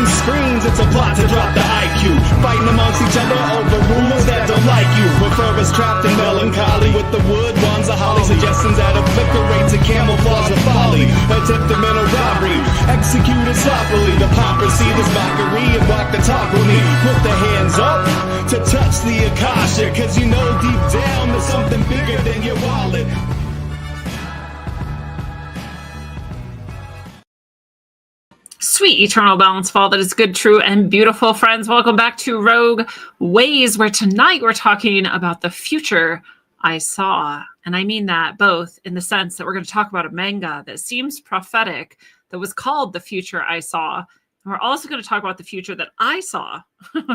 behind screens, it's a plot to drop the IQ. Fighting amongst each other over rumors that don't like you. Prefer us trapped in melancholy with the wood ones of holly. Suggestions that obliterate to camouflage the folly. Attempted mental robbery, executed sloppily. The hypocrisy, this mockery, and walk the talk with me. Put the hands up to touch the Akasha, cause you know deep down there's something bigger than your wallet. Sweet eternal balance of all that is good, true, and beautiful, friends. Welcome back to Rogue Ways, where tonight we're talking about the future I saw. And I mean that both in the sense that we're going to talk about a manga that seems prophetic, that was called The Future I Saw. And we're also going to talk about the future that I saw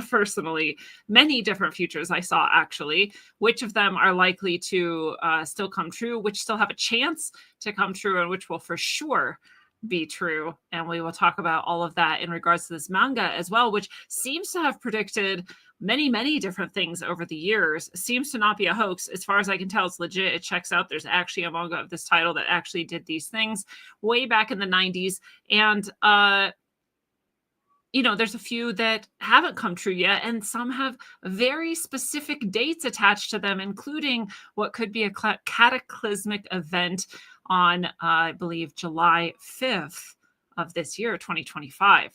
personally, many different futures I saw actually, which of them are likely to still come true, which still have a chance to come true, and which will for sure be true. And we will talk about all of that in regards to this manga as well, which seems to have predicted many different things over the years. Seems to not be a hoax. As far as I can tell, it's legit. It checks out. There's actually a manga of this title that actually did these things way back in the 90s. And there's a few that haven't come true yet, and some have very specific dates attached to them, including what could be a cataclysmic event on, I believe, July 5th of this year, 2025.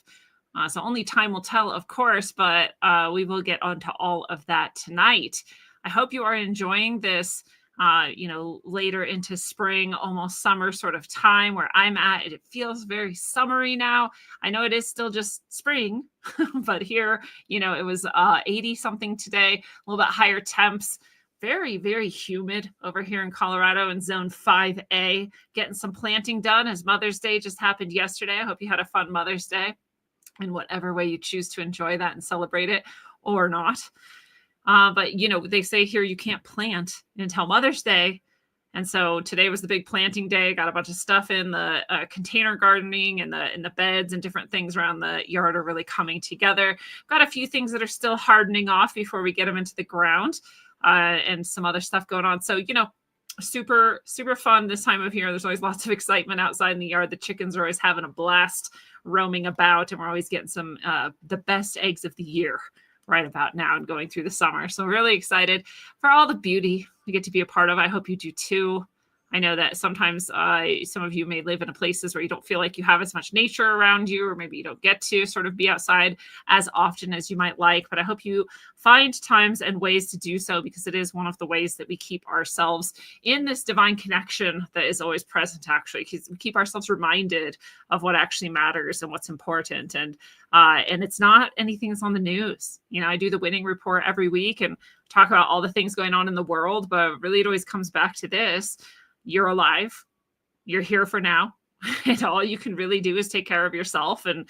So only time will tell, of course, but we will get onto all of that tonight. I hope you are enjoying this, later into spring, almost summer sort of time where I'm at. It feels very summery now. I know it is still just spring, but here, it was 80 something today, a little bit higher temps. Very humid over here in Colorado in zone 5A, getting some planting done as Mother's Day just happened yesterday. I hope you had a fun Mother's Day in whatever way you choose to enjoy that and celebrate it or not. But they say here you can't plant until Mother's Day. And so today was the big planting day. Got a bunch of stuff in the container gardening and in the beds, and different things around the yard are really coming together. Got a few things that are still hardening off before we get them into the ground. And some other stuff going on. So, super fun this time of year. There's always lots of excitement outside in the yard. The chickens are always having a blast roaming about, and we're always getting some the best eggs of the year right about now and going through the summer. So really excited for all the beauty we get to be a part of. I hope you do too. I know that sometimes some of you may live in places where you don't feel like you have as much nature around you, or maybe you don't get to sort of be outside as often as you might like. But I hope you find times and ways to do so, because it is one of the ways that we keep ourselves in this divine connection that is always present, actually. We keep ourselves reminded of what actually matters and what's important. And it's not anything that's on the news. I do the winning report every week and talk about all the things going on in the world, but really it always comes back to this. You're alive. You're here for now. And all you can really do is take care of yourself and,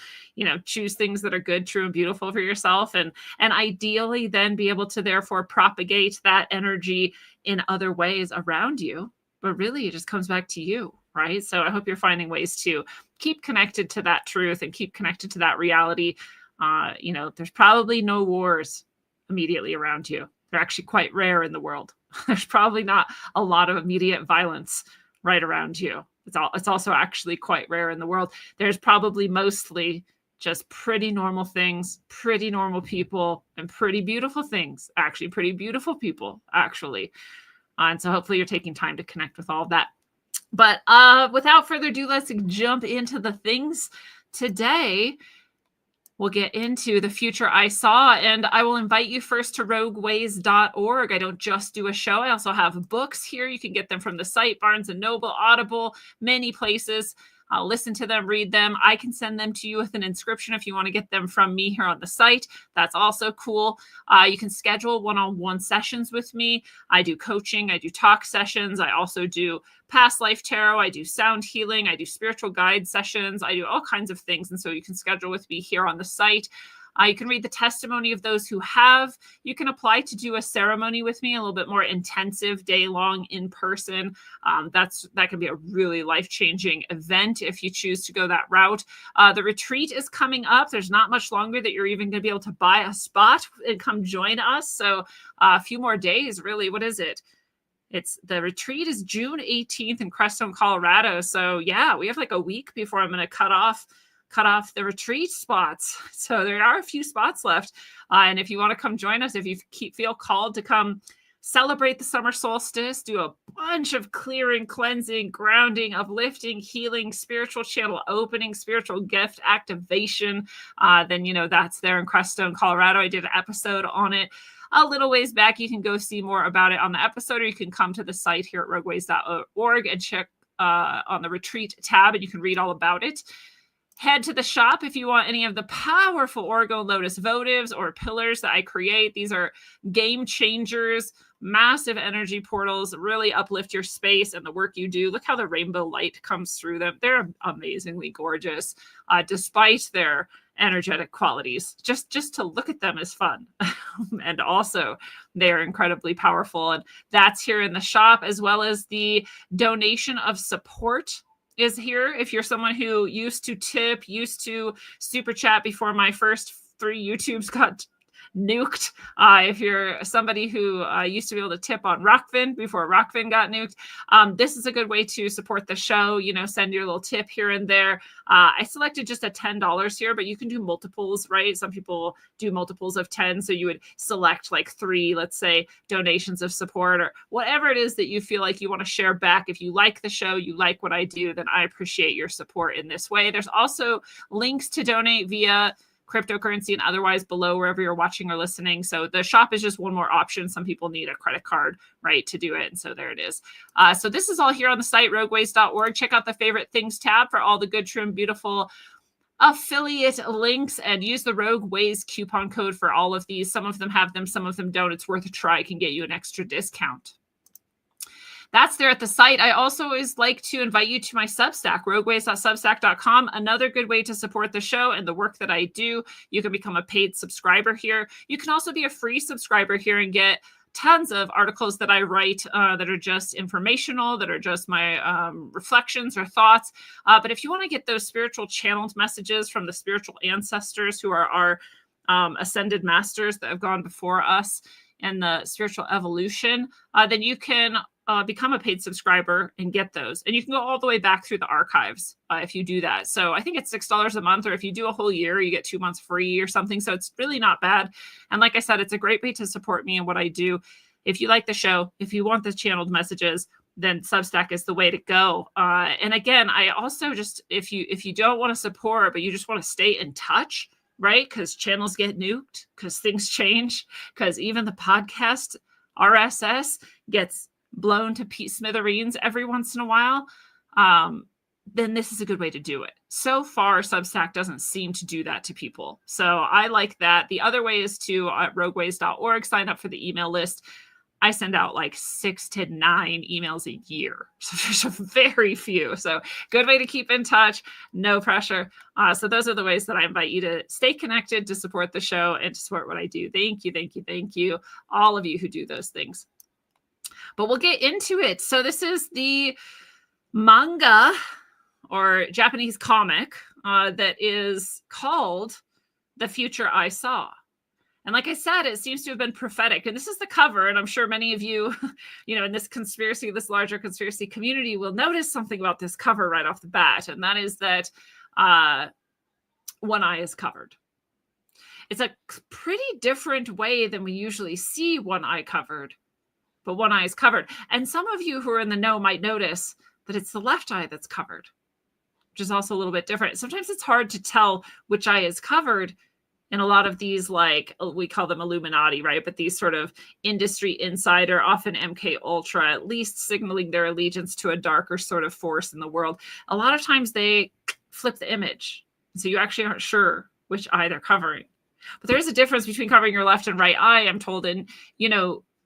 choose things that are good, true, and beautiful for yourself. And ideally then be able to therefore propagate that energy in other ways around you. But really it just comes back to you, right? So I hope you're finding ways to keep connected to that truth and keep connected to that reality. There's probably no wars immediately around you. They're actually quite rare in the world. There's probably not a lot of immediate violence right around you. It's also actually quite rare in the world. There's probably mostly just pretty normal things, pretty normal people, and pretty beautiful things. Actually, pretty beautiful people, actually. And so hopefully you're taking time to connect with all of that. But without further ado, let's jump into the things today. We'll get into the future I saw, and I will invite you first to rogueways.org. I don't just do a show. I also have books here. You can get them from the site, Barnes & Noble, Audible, many places. I'll listen to them, read them. I can send them to you with an inscription if you want to get them from me here on the site. That's also cool. You can schedule one-on-one sessions with me. I do coaching. I do talk sessions. I also do past life tarot. I do sound healing. I do spiritual guide sessions. I do all kinds of things. And so you can schedule with me here on the site. You can read the testimony of those who have. You can apply to do a ceremony with me, a little bit more intensive, day-long, in person. That can be a really life-changing event if you choose to go that route. The retreat is coming up. There's not much longer that you're even going to be able to buy a spot and come join us. So a few more days, really. What is it? The retreat is June 18th in Crestone, Colorado. So yeah, we have like a week before I'm going to cut off cut off the retreat spots. So there are a few spots left. And if you want to come join us, if you feel called to come celebrate the summer solstice, do a bunch of clearing, cleansing, grounding, uplifting, healing, spiritual channel opening, spiritual gift activation, then, that's there in Crestone, Colorado. I did an episode on it a little ways back. You can go see more about it on the episode, or you can come to the site here at rogueways.org and check on the retreat tab, and you can read all about it. Head to the shop if you want any of the powerful Orgone Lotus votives or pillars that I create. These are game changers, massive energy portals, really uplift your space and the work you do. Look how the rainbow light comes through them. They're amazingly gorgeous, despite their energetic qualities. Just to look at them is fun. And also they're incredibly powerful. And that's here in the shop, as well as the donation of support is here. If you're someone who used to tip, used to super chat before my first 3 YouTubes got nuked, if you're somebody who used to be able to tip on Rockfin before Rockfin got nuked, this is a good way to support the show. Send your little tip here and there. I selected just a $10 here, but you can do multiples, right? Some people do multiples of 10. So you would select like 3, let's say, donations of support, or whatever it is that you feel like you want to share back. If you like the show, you like what I do, then I appreciate your support in this way. There's also links to donate via cryptocurrency and otherwise below wherever you're watching or listening. So the shop is just one more option. Some people need a credit card, right, to do it. And so there it is. So this is all here on the site, rogueways.org. Check out the favorite things tab for all the good, true, and beautiful affiliate links, and use the Rogue Ways coupon code for all of these. Some of them have them, some of them don't. It's worth a try. It can get you an extra discount. That's there at the site. I also always like to invite you to my Substack, rogueways.substack.com. Another good way to support the show and the work that I do. You can become a paid subscriber here. You can also be a free subscriber here and get tons of articles that I write that are just informational, that are just my reflections or thoughts. But if you want to get those spiritual channeled messages from the spiritual ancestors who are our ascended masters that have gone before us in the spiritual evolution, then you can become a paid subscriber and get those. And you can go all the way back through the archives if you do that. So I think it's $6 a month, or if you do a whole year, you get 2 months free or something. So it's really not bad. And like I said, it's a great way to support me and what I do. If you like the show, if you want the channeled messages, then Substack is the way to go. And again, I also just, if you don't want to support, but you just want to stay in touch, right? Because channels get nuked, because things change, because even the podcast RSS gets blown to smithereens every once in a while, then this is a good way to do it. So far, Substack doesn't seem to do that to people. So I like that. The other way is to rogueways.org, sign up for the email list. I send out like 6 to 9 emails a year. So there's very few. So good way to keep in touch, no pressure. So those are the ways that I invite you to stay connected, to support the show, and to support what I do. Thank you, thank you, thank you, all of you who do those things. But we'll get into it. So this is the manga or Japanese comic that is called The Future I Saw. And like I said, it seems to have been prophetic. And this is the cover. And I'm sure many of you, in this larger conspiracy community will notice something about this cover right off the bat. And that is that one eye is covered. It's a pretty different way than we usually see one eye covered. But one eye is covered. And some of you who are in the know might notice that it's the left eye that's covered, which is also a little bit different. Sometimes it's hard to tell which eye is covered in a lot of these, like, we call them Illuminati, right? But these sort of industry insider, often MK Ultra, at least signaling their allegiance to a darker sort of force in the world. A lot of times they flip the image. So you actually aren't sure which eye they're covering. But there is a difference between covering your left and right eye, I'm told. And,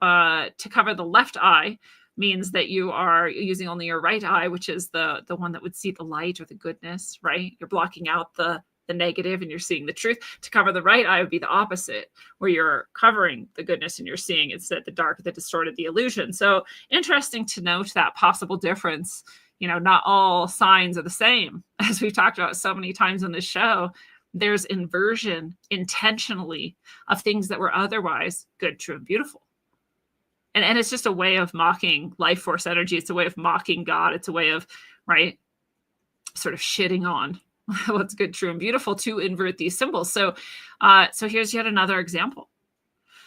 to cover the left eye means that you are using only your right eye, which is the one that would see the light or the goodness, right? You're blocking out the negative and you're seeing the truth. To cover the right eye would be the opposite, where you're covering the goodness and you're seeing instead the dark that distorted the illusion. So interesting to note that possible difference. Not all signs are the same. As we've talked about so many times on this show, there's inversion intentionally of things that were otherwise good, true, and beautiful. And it's just a way of mocking life force energy. It's a way of mocking God. It's a way of, right, sort of shitting on, what's good, true, and beautiful to invert these symbols. So, so here's yet another example.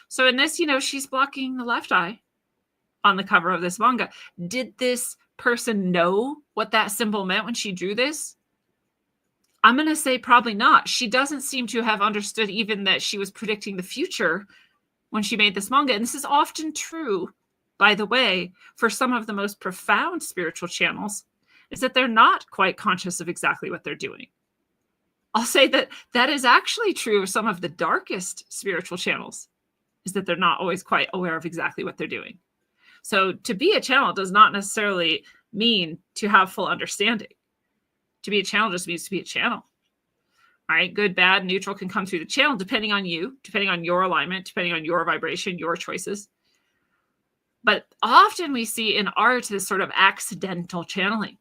So in this, she's blocking the left eye on the cover of this manga. Did this person know what that symbol meant when she drew this? I'm going to say probably not. She doesn't seem to have understood even that she was predicting the future when she made this manga. And this is often true, by the way, for some of the most profound spiritual channels, is that they're not quite conscious of exactly what they're doing. I'll say that that is actually true of some of the darkest spiritual channels, is that they're not always quite aware of exactly what they're doing. So to be a channel does not necessarily mean to have full understanding. To be a channel just means to be a channel. All right, good, bad, neutral can come through the channel depending on you, depending on your alignment, depending on your vibration, your choices. But often we see in art this sort of accidental channeling,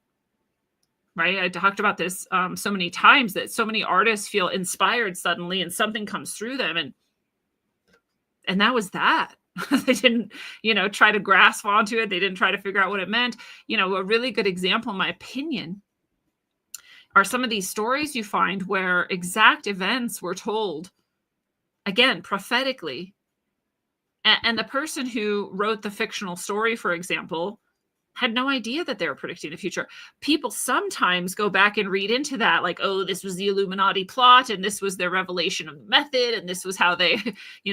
right? I talked about this so many times, that so many artists feel inspired suddenly and something comes through them. And that was that. They didn't, try to grasp onto it. They didn't try to figure out what it meant. A really good example, in my opinion, are some of these stories you find where exact events were told, again, prophetically. And the person who wrote the fictional story, for example, had no idea that they were predicting the future. People sometimes go back and read into that, like, oh, this was the Illuminati plot, and this was their revelation of the method, and this was how they,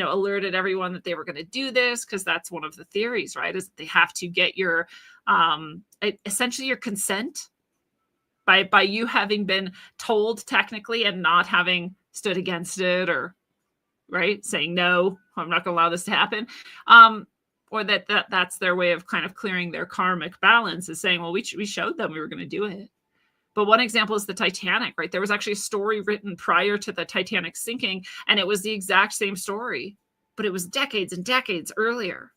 alerted everyone that they were going to do this, because that's one of the theories, right? Is that they have to get your, essentially your consent by you having been told technically and not having stood against it, or, right, saying, no, I'm not going to allow this to happen. Or that's their way of kind of clearing their karmic balance, is saying, well, we showed them we were going to do it. But one example is the Titanic, right? There was actually a story written prior to the Titanic sinking, and it was the exact same story, but it was decades and decades earlier.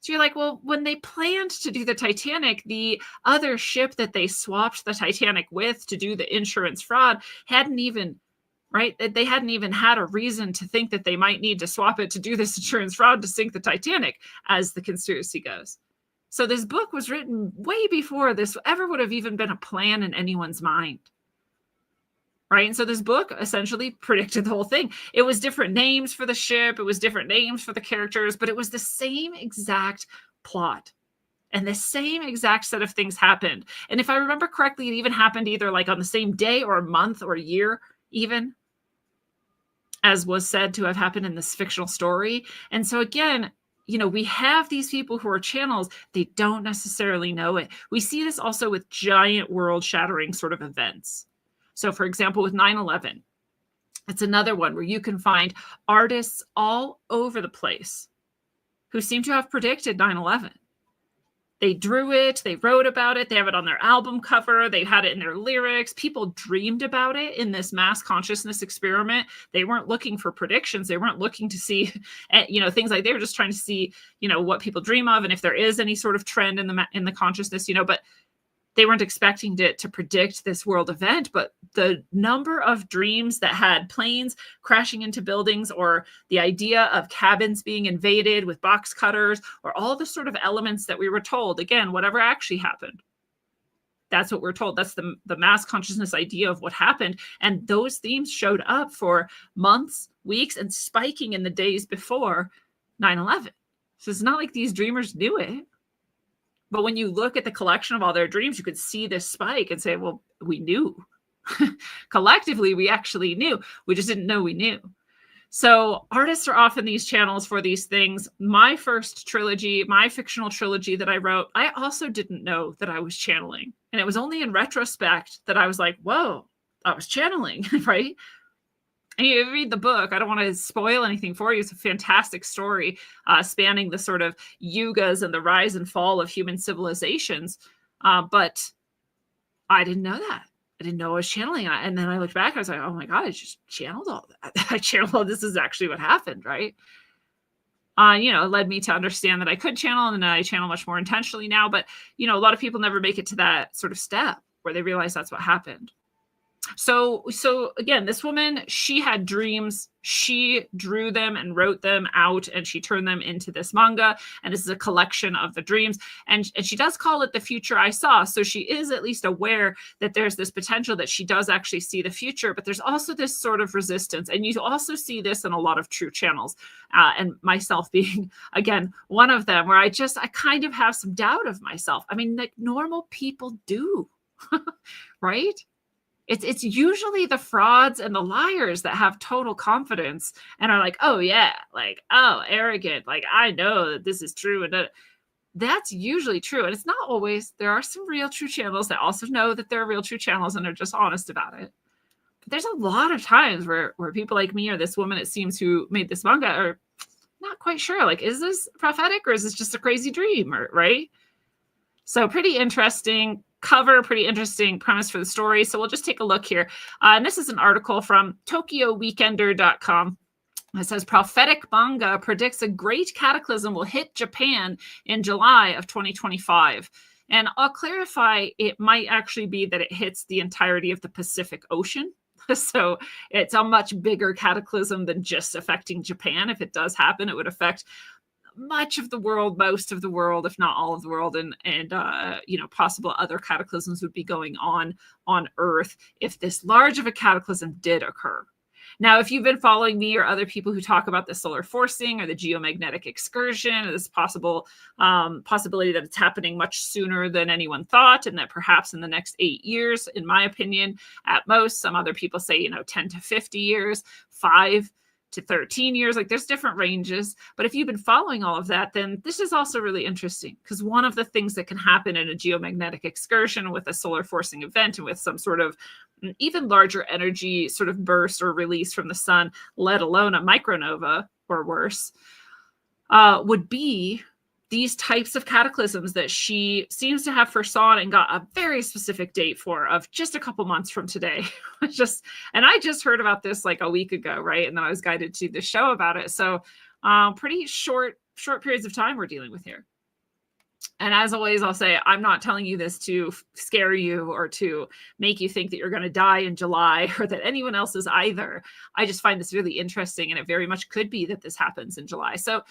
So you're like, well, when they planned to do the Titanic, the other ship that they swapped the Titanic with to do the insurance fraud hadn't even, right? They hadn't even had a reason to think that they might need to swap it to do this insurance fraud to sink the Titanic, as the conspiracy goes. So this book was written way before this ever would have even been a plan in anyone's mind. Right. And so this book essentially predicted the whole thing. It was different names for the ship. It was different names for the characters, but it was the same exact plot. And the same exact set of things happened. And if I remember correctly, it even happened either like on the same day or month or year, even, as was said to have happened in this fictional story. And so again, we have these people who are channels. They don't necessarily know it. We see this also with giant world-shattering sort of events. So for example, with 9/11, it's another one where you can find artists all over the place who seem to have predicted 9/11. They drew it, they wrote about it, they have it on their album cover, they had it in their lyrics. People dreamed about it in this mass consciousness experiment. They weren't looking for predictions. They weren't looking to see, things like, they were just trying to see, what people dream of and if there is any sort of trend in the consciousness, but they weren't expecting it to predict this world event. But the number of dreams that had planes crashing into buildings, or the idea of cabins being invaded with box cutters, or all the sort of elements that we were told, again, whatever actually happened, that's what we're told. That's the mass consciousness idea of what happened. And those themes showed up for months, weeks, and spiking in the days before 9/11. So it's not like these dreamers knew it. But when you look at the collection of all their dreams, you could see this spike and say, well, we knew. Collectively, we actually knew. We just didn't know we knew. So artists are often these channels for these things. My first trilogy, my fictional trilogy that I wrote, I also didn't know that I was channeling. And it was only in retrospect that I was like, whoa, I was channeling, right? And you read the book. I don't want to spoil anything for you. It's a fantastic story spanning the sort of yugas and the rise and fall of human civilizations. But I didn't know that. I didn't know I was channeling. And then I looked back. I was like, oh my God, I just channeled all that. I channeled, this is actually what happened, right? It led me to understand that I could channel, and I channel much more intentionally now. But, a lot of people never make it to that sort of step where they realize that's what happened. So again, this woman, she had dreams. She drew them and wrote them out, and she turned them into this manga. And this is a collection of the dreams. And she does call it The Future I Saw. So she is at least aware that there's this potential that she does actually see the future. But there's also this sort of resistance. And you also see this in a lot of true channels. And myself being, again, one of them, where I kind of have some doubt of myself. I mean, like normal people do, right? It's usually the frauds and the liars that have total confidence and are like, oh yeah, like, oh, arrogant, like I know that this is true. And that's usually true. And it's not always. There are some real true channels that also know that they're real true channels and are just honest about it. But there's a lot of times where people like me or this woman, it seems, who made this manga are not quite sure. Like, is this prophetic or is this just a crazy dream? Right? So pretty interesting cover, pretty interesting premise for the story. So we'll just take a look here. And this is an article from TokyoWeekender.com. It says prophetic manga predicts a great cataclysm will hit Japan in July of 2025. And I'll clarify, it might actually be that it hits the entirety of the Pacific Ocean. So it's a much bigger cataclysm than just affecting Japan. If it does happen, it would affect much of the world, most of the world, if not all of the world, and possible other cataclysms would be going on Earth if this large of a cataclysm did occur. Now, if you've been following me or other people who talk about the solar forcing or the geomagnetic excursion, or this possibility that it's happening much sooner than anyone thought, and that perhaps in the next 8 years, in my opinion, at most, some other people say 10 to 50 years, 5 to 13 years, like there's different ranges. But if you've been following all of that, then this is also really interesting, because one of the things that can happen in a geomagnetic excursion with a solar forcing event and with some sort of even larger energy sort of burst or release from the sun, let alone a micronova or worse, would be these types of cataclysms that she seems to have foresaw and got a very specific date for, of just a couple months from today. And I just heard about this like a week ago, right? And then I was guided to the show about it. So pretty short periods of time we're dealing with here. And as always, I'll say, I'm not telling you this to scare you or to make you think that you're going to die in July, or that anyone else is either. I just find this really interesting, and it very much could be that this happens in July. So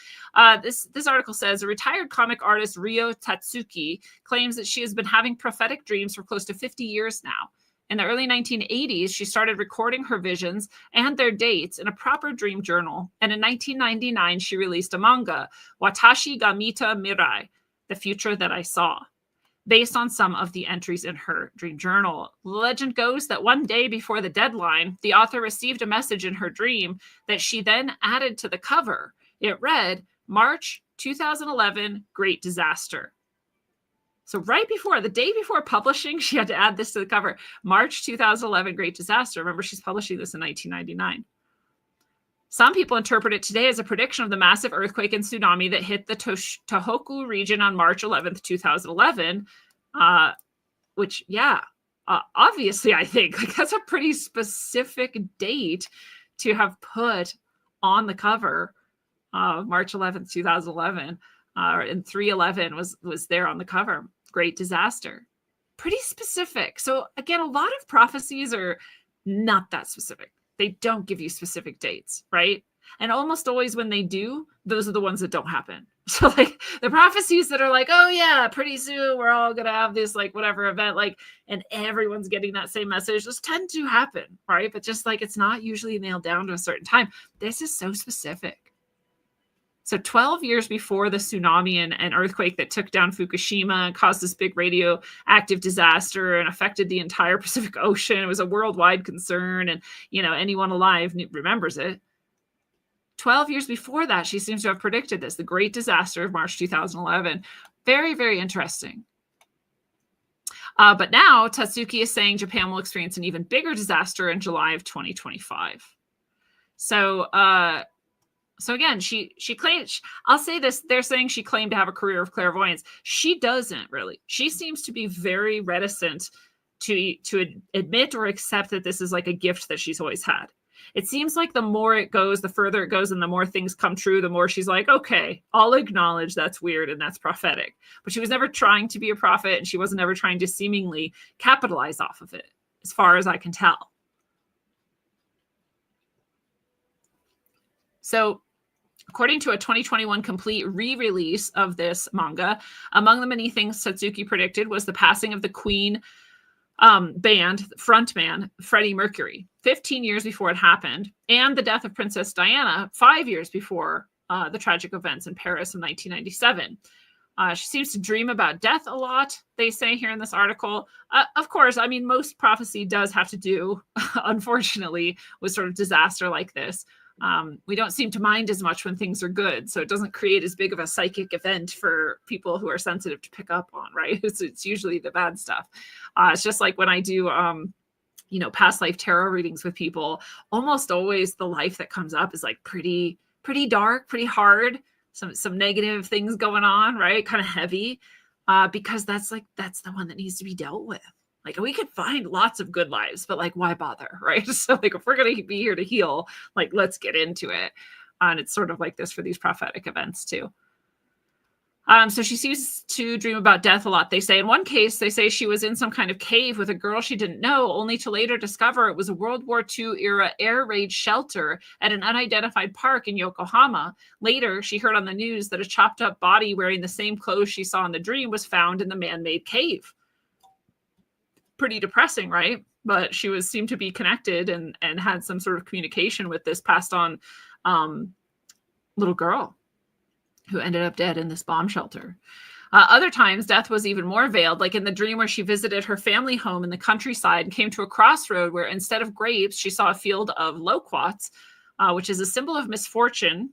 this article says, a retired comic artist, Ryo Tatsuki, claims that she has been having prophetic dreams for close to 50 years now. In the early 1980s, she started recording her visions and their dates in a proper dream journal. And in 1999, she released a manga, Watashi ga Mita Mirai, The Future That I Saw, based on some of the entries in her dream journal. Legend goes that one day before the deadline, the author received a message in her dream that she then added to the cover. It read, March 2011, Great Disaster. So right before, the day before publishing, she had to add this to the cover. March 2011, Great Disaster. Remember, she's publishing this in 1999. Some people interpret it today as a prediction of the massive earthquake and tsunami that hit the Tohoku region on March 11th, 2011, which, obviously, I think like that's a pretty specific date to have put on the cover of March 11th, 2011, and 311 was there on the cover. Great disaster. Pretty specific. So again, a lot of prophecies are not that specific. They don't give you specific dates, right? And almost always when they do, those are the ones that don't happen. So like the prophecies that are like, oh yeah, pretty soon we're all going to have this like whatever event, like, and everyone's getting that same message, those tend to happen, right? But just like, it's not usually nailed down to a certain time. This is so specific. So 12 years before the tsunami and earthquake that took down Fukushima and caused this big radioactive disaster and affected the entire Pacific Ocean, it was a worldwide concern, and anyone alive remembers it. 12 years before that, she seems to have predicted this, the great disaster of March 2011. Very, very interesting. But now Tatsuki is saying Japan will experience an even bigger disaster in July of 2025. So again, she claims, I'll say this, they're saying she claimed to have a career of clairvoyance. She doesn't really. She seems to be very reticent to admit or accept that this is like a gift that she's always had. It seems like the more it goes, the further it goes, and the more things come true, the more she's like, okay, I'll acknowledge that's weird and that's prophetic. But she was never trying to be a prophet, and she wasn't ever trying to seemingly capitalize off of it. as far as I can tell. So, according to a 2021 complete re-release of this manga, among the many things Satsuki predicted was the passing of the Queen band frontman Freddie Mercury 15 years before it happened, and the death of Princess Diana 5 years before the tragic events in Paris in 1997. She seems to dream about death a lot, they say here in this article. Of course, I mean, most prophecy does have to do, unfortunately, with sort of disaster like this. We don't seem to mind as much when things are good, so it doesn't create as big of a psychic event for people who are sensitive to pick up on, right? It's usually the bad stuff. It's just like when I do, past life tarot readings with people, almost always the life that comes up is like pretty dark, pretty hard, some negative things going on, right? Kind of heavy, because that's the one that needs to be dealt with. Like, we could find lots of good lives, but like, why bother, right? So like, if we're going to be here to heal, like, let's get into it. And it's sort of like this for these prophetic events too. So she seems to dream about death a lot. They say in one case, they say she was in some kind of cave with a girl she didn't know, only to later discover it was a World War II era air raid shelter at an unidentified park in Yokohama. Later, she heard on the news that a chopped up body wearing the same clothes she saw in the dream was found in the man-made cave. Pretty depressing, right? But she seemed to be connected and had some sort of communication with this passed on little girl who ended up dead in this bomb shelter. Other times, death was even more veiled, like in the dream where she visited her family home in the countryside and came to a crossroad where instead of grapes, she saw a field of loquats, which is a symbol of misfortune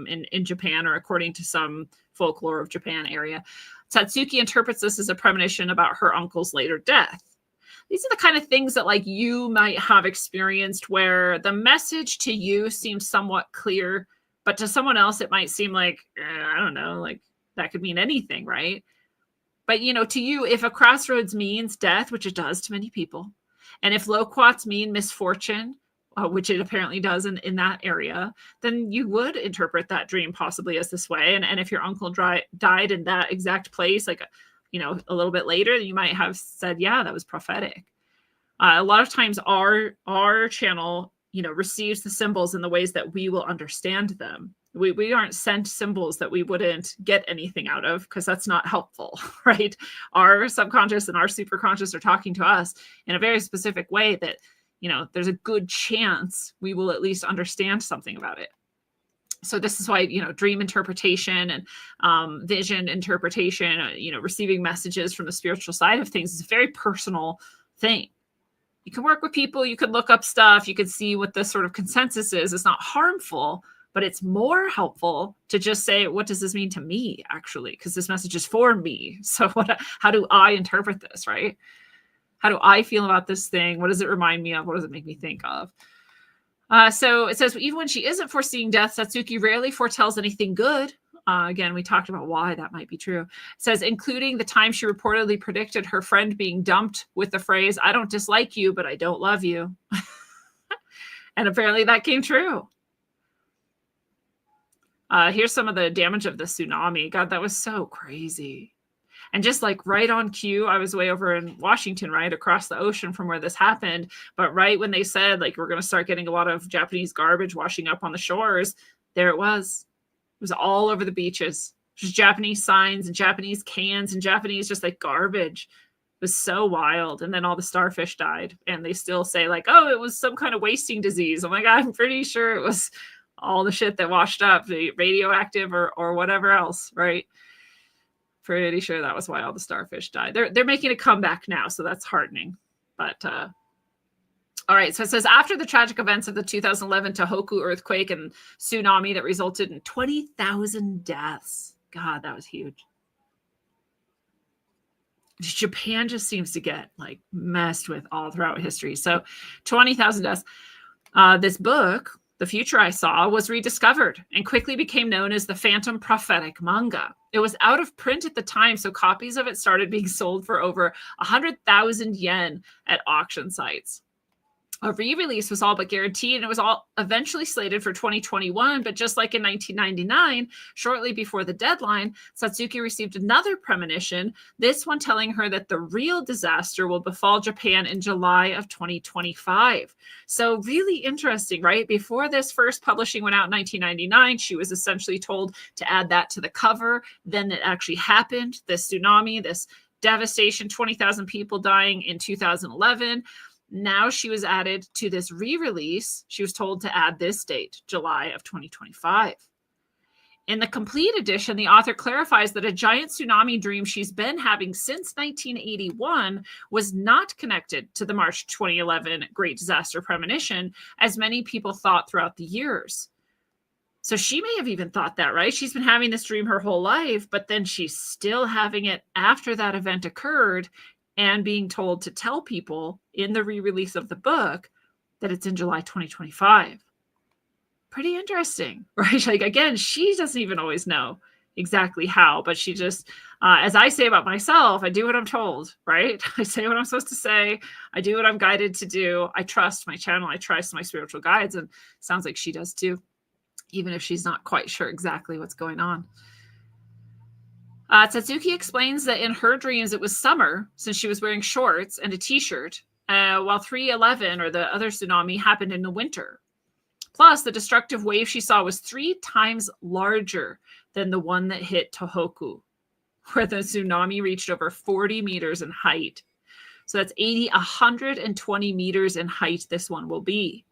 in Japan, or according to some folklore of Japan area. Satsuki interprets this as a premonition about her uncle's later death. These are the kind of things that like you might have experienced where the message to you seems somewhat clear, but to someone else, it might seem like, I don't know, like that could mean anything, right? But, to you, if a crossroads means death, which it does to many people, and if loquats mean misfortune, which it apparently does in that area, then you would interpret that dream possibly as this way. And if your uncle died in that exact place, like, a little bit later, you might have said, yeah, that was prophetic. A lot of times our channel, receives the symbols in the ways that we will understand them. We aren't sent symbols that we wouldn't get anything out of, because that's not helpful, right? Our subconscious and our superconscious are talking to us in a very specific way that, there's a good chance we will at least understand something about it. So this is why, dream interpretation and vision interpretation, receiving messages from the spiritual side of things is a very personal thing. You can work with people, you could look up stuff, you could see what the sort of consensus is. It's not harmful, but it's more helpful to just say, what does this mean to me, actually? Because this message is for me. So how do I interpret this, right? How do I feel about this thing? What does it remind me of? What does it make me think of? So it says, even when she isn't foreseeing death, Satsuki rarely foretells anything good. Again, we talked about why that might be true. It says, including the time she reportedly predicted her friend being dumped with the phrase, "I don't dislike you, but I don't love you." And apparently that came true. Here's some of the damage of the tsunami. God, that was so crazy. And just like right on cue, I was way over in Washington, right across the ocean from where this happened. But right when they said, like, we're going to start getting a lot of Japanese garbage washing up on the shores, there it was. It was all over the beaches. Just Japanese signs and Japanese cans and Japanese just like garbage. It was so wild. And then all the starfish died. And they still say like, oh, it was some kind of wasting disease. I'm like, I'm pretty sure it was all the shit that washed up, the radioactive or whatever else, right? Pretty sure that was why all the starfish died. They're making a comeback now, so that's heartening. But all right, so it says, after the tragic events of the 2011 Tohoku earthquake and tsunami that resulted in 20,000 deaths. God, that was huge. Japan just seems to get like messed with all throughout history. So 20,000 deaths. This book, The Future I Saw, was rediscovered and quickly became known as the Phantom Prophetic Manga. It was out of print at the time, so copies of it started being sold for over 100,000 yen at auction sites. A re-release was all but guaranteed, and it was all eventually slated for 2021. But just like in 1999, shortly before the deadline, Satsuki received another premonition, this one telling her that the real disaster will befall Japan in July of 2025. So really interesting, right? Before this first publishing went out in 1999, she was essentially told to add that to the cover. Then it actually happened, this tsunami, this devastation, 20,000 people dying in 2011. Now she was added to this re-release. She was told to add this date, July of 2025. In the complete edition, the author clarifies that a giant tsunami dream she's been having since 1981 was not connected to the March 2011 Great Disaster Premonition, as many people thought throughout the years. So she may have even thought that, right? She's been having this dream her whole life, but then she's still having it after that event occurred, and being told to tell people in the re-release of the book that it's in July 2025. Pretty interesting, right? Like, again, she doesn't even always know exactly how, but she just, as I say about myself, I do what I'm told, right? I say what I'm supposed to say. I do what I'm guided to do. I trust my channel. I trust my spiritual guides, and sounds like she does too, even if she's not quite sure exactly what's going on. Satsuki explains that in her dreams, it was summer since she was wearing shorts and a t-shirt, while 311, or the other tsunami, happened in the winter. Plus, the destructive wave she saw was 3 times larger than the one that hit Tohoku, where the tsunami reached over 40 meters in height. So that's 120 meters in height this one will be.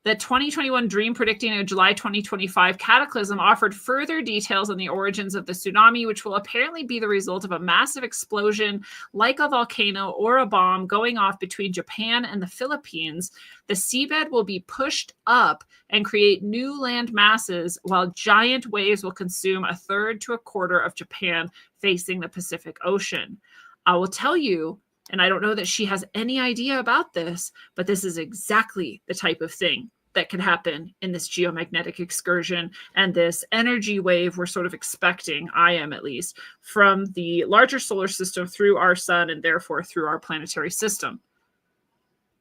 The 2021 dream predicting a July 2025 cataclysm offered further details on the origins of the tsunami, which will apparently be the result of a massive explosion like a volcano or a bomb going off between Japan and the Philippines. The seabed will be pushed up and create new land masses, while giant waves will consume 1/3 to 1/4 of Japan facing the Pacific Ocean. I will tell you, and I don't know that she has any idea about this, but this is exactly the type of thing that could happen in this geomagnetic excursion and this energy wave we're sort of expecting, I am at least, from the larger solar system through our sun and therefore through our planetary system.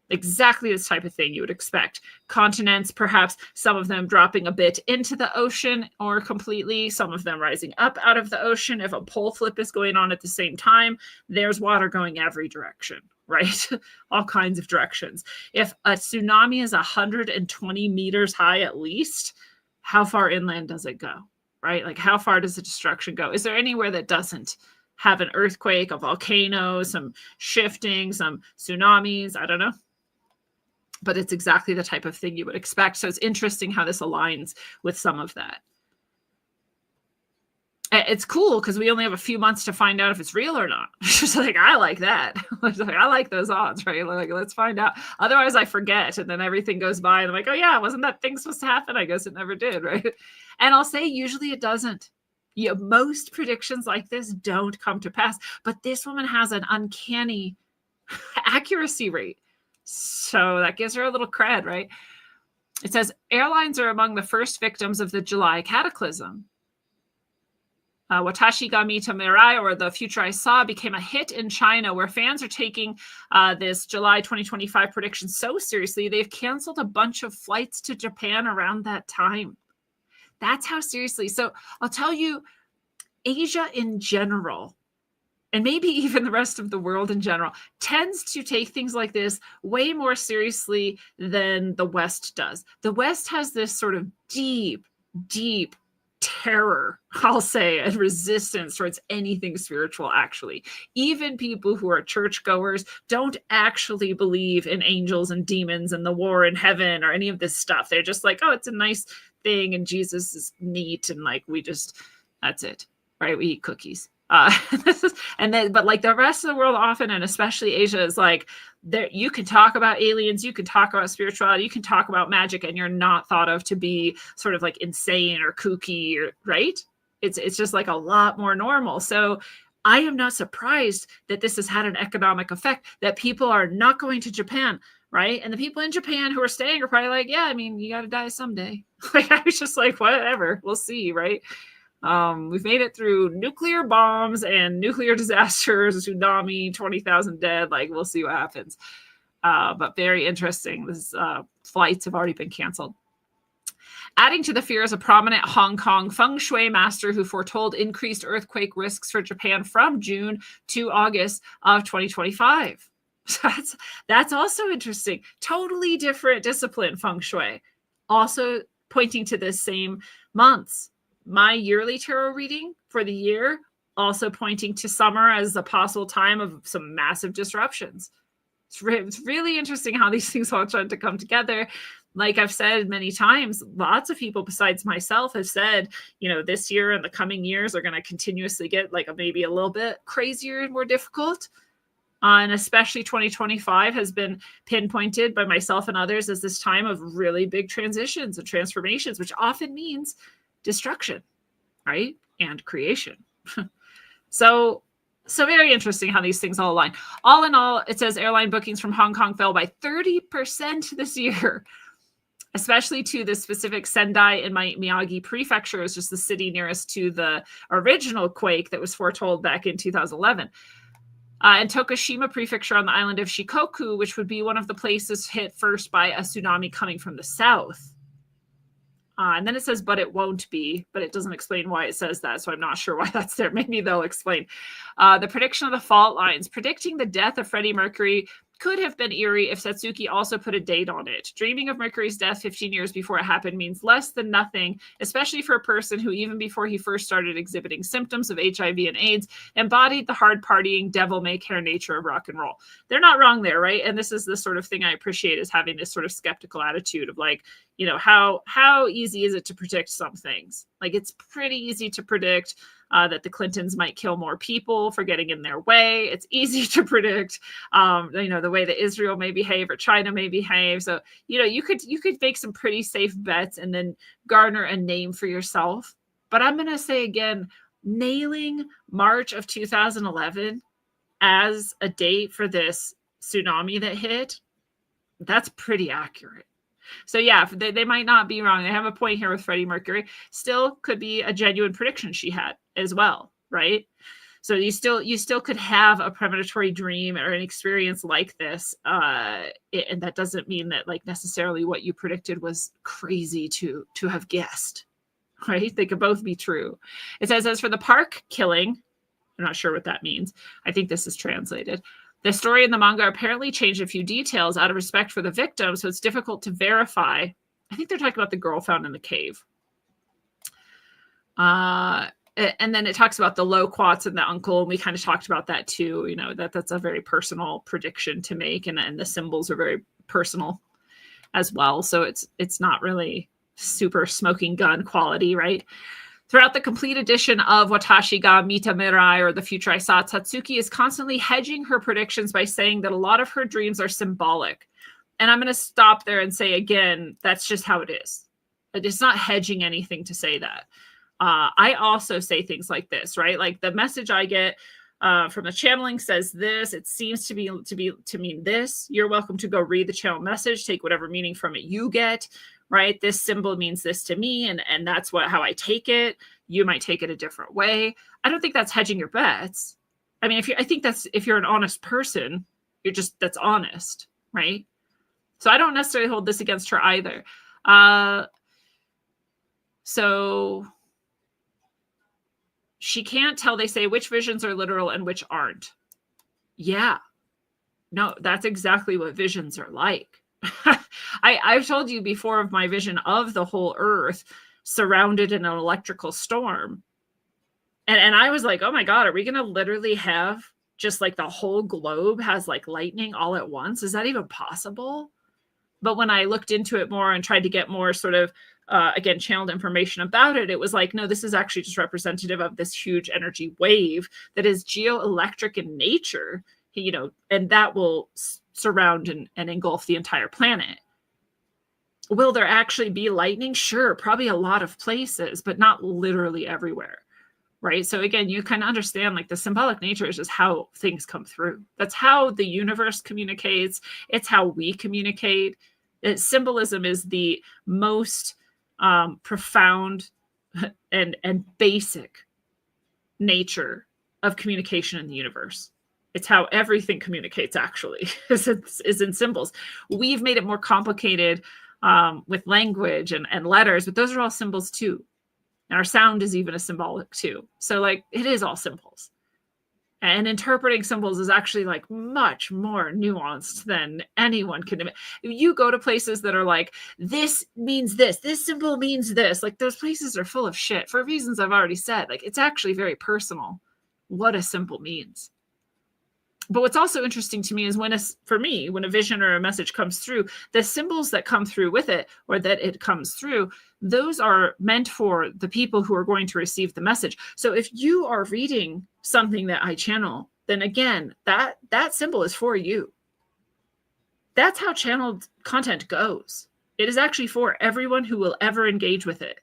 Exactly this type of thing you would expect. Continents, perhaps some of them dropping a bit into the ocean or completely, some of them rising up out of the ocean. If a pole flip is going on at the same time, there's water going every direction, right? All kinds of directions. If a tsunami is 120 meters high at least, how far inland does it go, right? Like, how far does the destruction go? Is there anywhere that doesn't have an earthquake, a volcano, some shifting, some tsunamis? I don't know. But it's exactly the type of thing you would expect. So it's interesting how this aligns with some of that. It's cool because we only have a few months to find out if it's real or not. It's just like, I like that. I like those odds, right? Like, let's find out. Otherwise, I forget, and then everything goes by, and I'm like, oh yeah, wasn't that thing supposed to happen? I guess it never did, right? And I'll say, usually it doesn't. Most predictions like this don't come to pass, but this woman has an uncanny accuracy rate. So that gives her a little cred, right? It says, airlines are among the first victims of the July cataclysm. Watashi ga Mita Mirai, or The Future I Saw, became a hit in China, where fans are taking this July 2025 prediction so seriously, they've canceled a bunch of flights to Japan around that time. That's how seriously. So I'll tell you, Asia in general, and maybe even the rest of the world in general, tends to take things like this way more seriously than the West does. The West has this sort of deep, deep terror, I'll say, and resistance towards anything spiritual, actually. Even people who are churchgoers don't actually believe in angels and demons and the war in heaven or any of this stuff. They're just like, oh, it's a nice thing and Jesus is neat, and like, that's it, right? We eat cookies. But like the rest of the world often, and especially Asia, is like, there, you can talk about aliens, you can talk about spirituality, you can talk about magic, and you're not thought of to be sort of like insane or kooky, or, right? It's just like a lot more normal. So I am not surprised that this has had an economic effect, that people are not going to Japan, right? And the people in Japan who are staying are probably like, yeah, I mean, you got to die someday. Like, I was just like, whatever, we'll see, right? We've made it through nuclear bombs and nuclear disasters, tsunami, 20,000 dead. Like, we'll see what happens. But very interesting. This flights have already been canceled. Adding to the fears, a prominent Hong Kong feng shui master who foretold increased earthquake risks for Japan from June to August of 2025. So that's also interesting. Totally different discipline, feng shui. Also pointing to the same months. My yearly tarot reading for the year also pointing to summer as a possible time of some massive disruptions. It's really interesting how these things all try to come together. Like I've said many times, lots of people besides myself have said, this year and the coming years are going to continuously get like maybe a little bit crazier and more difficult. And especially 2025 has been pinpointed by myself and others as this time of really big transitions and transformations, which often means destruction, right? And creation. So very interesting how these things all align. All in all, it says airline bookings from Hong Kong fell by 30% this year, especially to the specific Sendai in my Miyagi Prefecture, is just the city nearest to the original quake that was foretold back in 2011. And Tokushima Prefecture on the island of Shikoku, which would be one of the places hit first by a tsunami coming from the south. And then it says, but it won't be, but it doesn't explain why it says that. So I'm not sure why that's there. Maybe they'll explain. The prediction of the fault lines. Predicting the death of Freddie Mercury could have been eerie if Satsuki also put a date on it. Dreaming of Mercury's death 15 years before it happened means less than nothing, especially for a person who, even before he first started exhibiting symptoms of HIV and AIDS, embodied the hard partying, devil-may-care nature of rock and roll. They're not wrong there, right? And this is the sort of thing I appreciate, is having this sort of skeptical attitude of like, how easy is it to predict some things? Like, it's pretty easy to predict that the Clintons might kill more people for getting in their way. It's easy to predict, the way that Israel may behave or China may behave. So, you could make some pretty safe bets and then garner a name for yourself. But I'm going to say again, nailing March of 2011 as a date for this tsunami that hit, that's pretty accurate. So yeah, they might not be wrong. They have a point here with Freddie Mercury. Still could be a genuine prediction she had as well, right? So you still could have a premonitory dream or an experience like this, and that doesn't mean that like necessarily what you predicted was crazy to have guessed, right? They could both be true. It says, as for the park killing, I'm not sure what that means. I think this is translated. The story in the manga apparently changed a few details out of respect for the victim, so it's difficult to verify. I think they're talking about the girl found in the cave. And then it talks about the loquats and the uncle, and we kind of talked about that too. That's a very personal prediction to make, and the symbols are very personal as well. So it's not really super smoking gun quality, right? Throughout the complete edition of Watashi ga Mita Mirai, or The Future I Saw, Tatsuki is constantly hedging her predictions by saying that a lot of her dreams are symbolic. And I'm going to stop there and say again, that's just how it is. It's not hedging anything to say that. I also say things like this, right? Like the message I get from the channeling says this. It seems to mean this. You're welcome to go read the channel message, take whatever meaning from it you get. Right? This symbol means this to me, and that's how I take it. You might take it a different way. I don't think that's hedging your bets. I mean, if you're an honest person, that's honest, right? So I don't necessarily hold this against her either. So she can't tell, they say, which visions are literal and which aren't. Yeah. No, that's exactly what visions are like. I've told you before of my vision of the whole earth surrounded in an electrical storm. And I was like, oh my God, are we going to literally have just like the whole globe has like lightning all at once? Is that even possible? But when I looked into it more and tried to get more sort of, again, channeled information about it, it was like, no, this is actually just representative of this huge energy wave that is geoelectric in nature, and that will surround and engulf the entire planet. Will there actually be lightning? Sure, probably a lot of places, but not literally everywhere, right? So again, you kind of understand like the symbolic nature is just how things come through. That's how the universe communicates. It's how we communicate. Symbolism is the most profound and basic nature of communication in the universe. It's how everything communicates, actually, is in symbols. We've made it more complicated with language and letters, but those are all symbols too. And our sound is even a symbolic too. So like it is all symbols. And interpreting symbols is actually like much more nuanced than anyone can imagine. You go to places that are like, this means this symbol means this. Like those places are full of shit for reasons I've already said. Like it's actually very personal what a symbol means. But what's also interesting to me is when a vision or a message comes through, the symbols that come through with it, or that it comes through, those are meant for the people who are going to receive the message. So if you are reading something that I channel, then again, that symbol is for you. That's how channeled content goes. It is actually for everyone who will ever engage with it.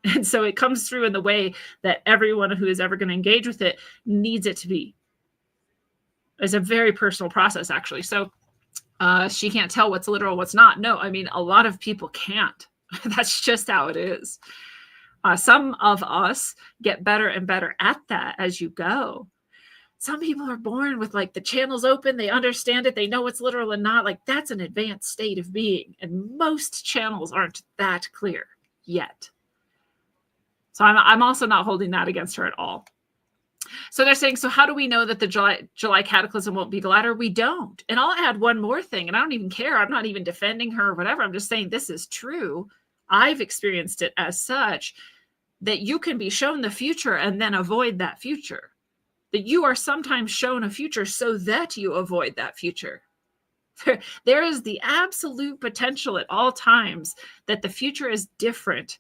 And so it comes through in the way that everyone who is ever going to engage with it needs it to be. It's a very personal process, actually. So she can't tell what's literal, what's not. No, I mean, a lot of people can't. That's just how it is. Some of us get better and better at that as you go. Some people are born with like the channels open. They understand it. They know what's literal and not. Like that's an advanced state of being. And most channels aren't that clear yet. So I'm also not holding that against her at all. So they're saying, so how do we know that the July cataclysm won't be the latter? We don't. And I'll add one more thing, and I don't even care. I'm not even defending her or whatever. I'm just saying this is true. I've experienced it as such that you can be shown the future and then avoid that future. That you are sometimes shown a future so that you avoid that future. There is the absolute potential at all times that the future is different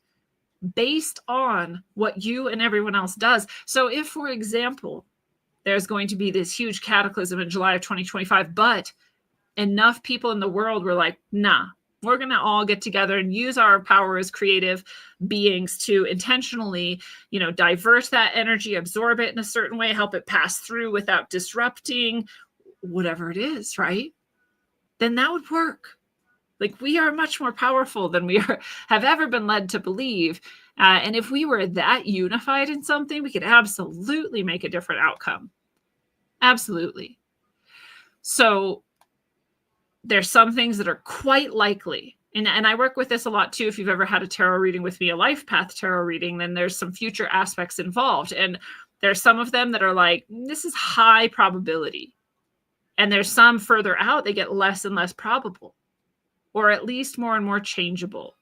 based on what you and everyone else does. So if, for example, there's going to be this huge cataclysm in July of 2025, but enough people in the world were like, nah, we're going to all get together and use our power as creative beings to intentionally, divert that energy, absorb it in a certain way, help it pass through without disrupting whatever it is, right? Then that would work. Like we are much more powerful than we have ever been led to believe. And if we were that unified in something, we could absolutely make a different outcome. Absolutely. So there's some things that are quite likely. And I work with this a lot too. If you've ever had a tarot reading with me, a life path tarot reading, then there's some future aspects involved. And there's some of them that are like, this is high probability. And there's some further out, they get less and less probable. Or at least more and more changeable.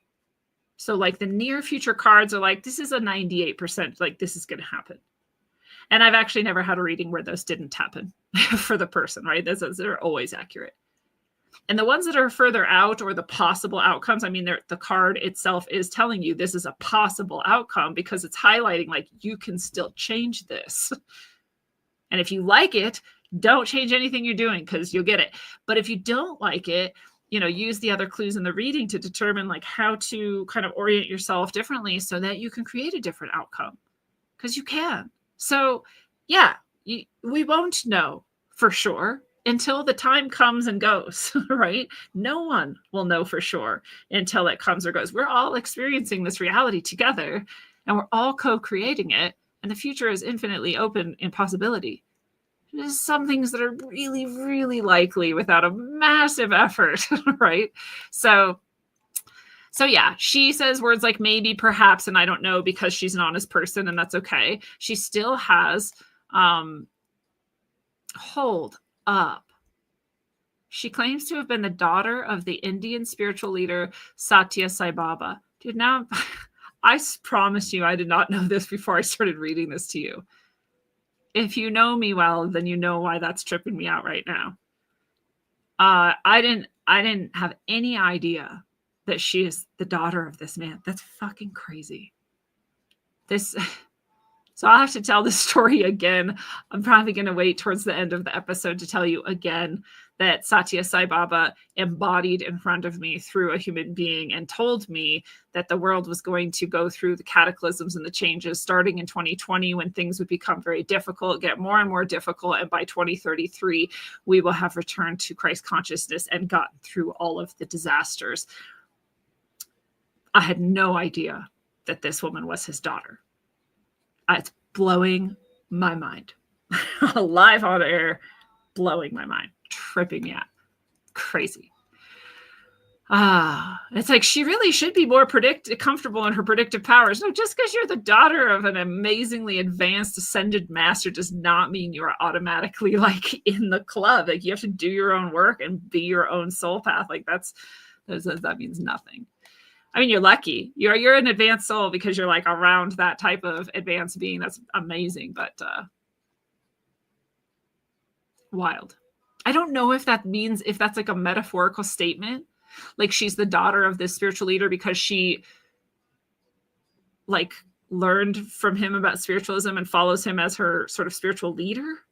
So like the near future cards are like, this is a 98%, like this is going to happen. And I've actually never had a reading where those didn't happen for the person, right? They're always accurate. And the ones that are further out or the possible outcomes, I mean, the card itself is telling you this is a possible outcome because it's highlighting like you can still change this. And if you like it, don't change anything you're doing because you'll get it. But if you don't like it, use the other clues in the reading to determine like how to kind of orient yourself differently so that you can create a different outcome because you can. So yeah, we won't know for sure until the time comes and goes, right? No one will know for sure until it comes or goes. We're all experiencing this reality together and we're all co-creating it. And the future is infinitely open in possibility. There's some things that are really, really likely without a massive effort, right? So yeah, she says words like maybe, perhaps, and I don't know because she's an honest person and that's okay. She still has, hold up. She claims to have been the daughter of the Indian spiritual leader Satya Sai Baba. Dude, now I promise you I did not know this before I started reading this to you. If you know me well, then you know why that's tripping me out right now. I didn't have any idea that she is the daughter of this man. That's fucking crazy. So I'll have to tell this story again. I'm probably going to wait towards the end of the episode to tell you again that Satya Sai Baba embodied in front of me through a human being and told me that the world was going to go through the cataclysms and the changes starting in 2020 when things would become very difficult, get more and more difficult. And by 2033, we will have returned to Christ consciousness and gotten through all of the disasters. I had no idea that this woman was his daughter. It's blowing my mind. Live on air. blowing my mind, tripping me out. Crazy. It's like she really should be more comfortable in her predictive powers. No, just because you're the daughter of an amazingly advanced ascended master does not mean you are automatically like in the club. Like you have to do your own work and be your own soul path. Like that means nothing. I mean, you're lucky. You're an advanced soul because you're like around that type of advanced being. That's amazing, but wild. I don't know if that's like a metaphorical statement. Like she's the daughter of this spiritual leader because she like learned from him about spiritualism and follows him as her sort of spiritual leader,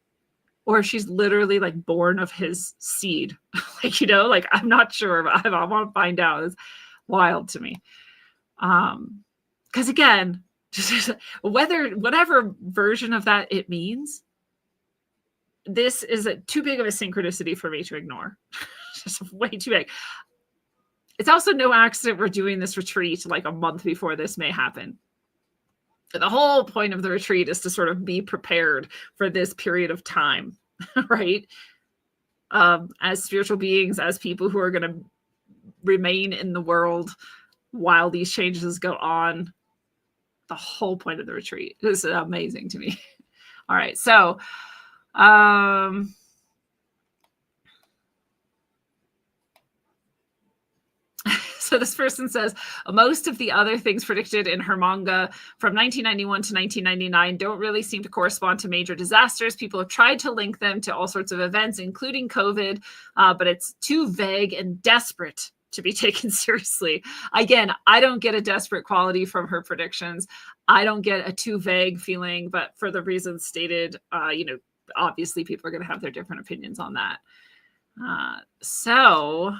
or she's literally like born of his seed. Like, you know, like I'm not sure, but I want to find out. It's wild to me. Because again, just whatever version of that it means, this is too big of a synchronicity for me to ignore. Just way too big. It's also no accident we're doing this retreat like a month before this may happen. The whole point of the retreat is to sort of be prepared for this period of time, right? As spiritual beings, as people who are going to remain in the world while these changes go on. The whole point of the retreat. This is amazing to me. All right. So, so this person says, most of the other things predicted in her manga from 1991 to 1999 don't really seem to correspond to major disasters. People have tried to link them to all sorts of events, including COVID, but it's too vague and desperate to be taken seriously. Again, I don't get a desperate quality from her predictions. I don't get a too vague feeling, but for the reasons stated, obviously people are going to have their different opinions on that. So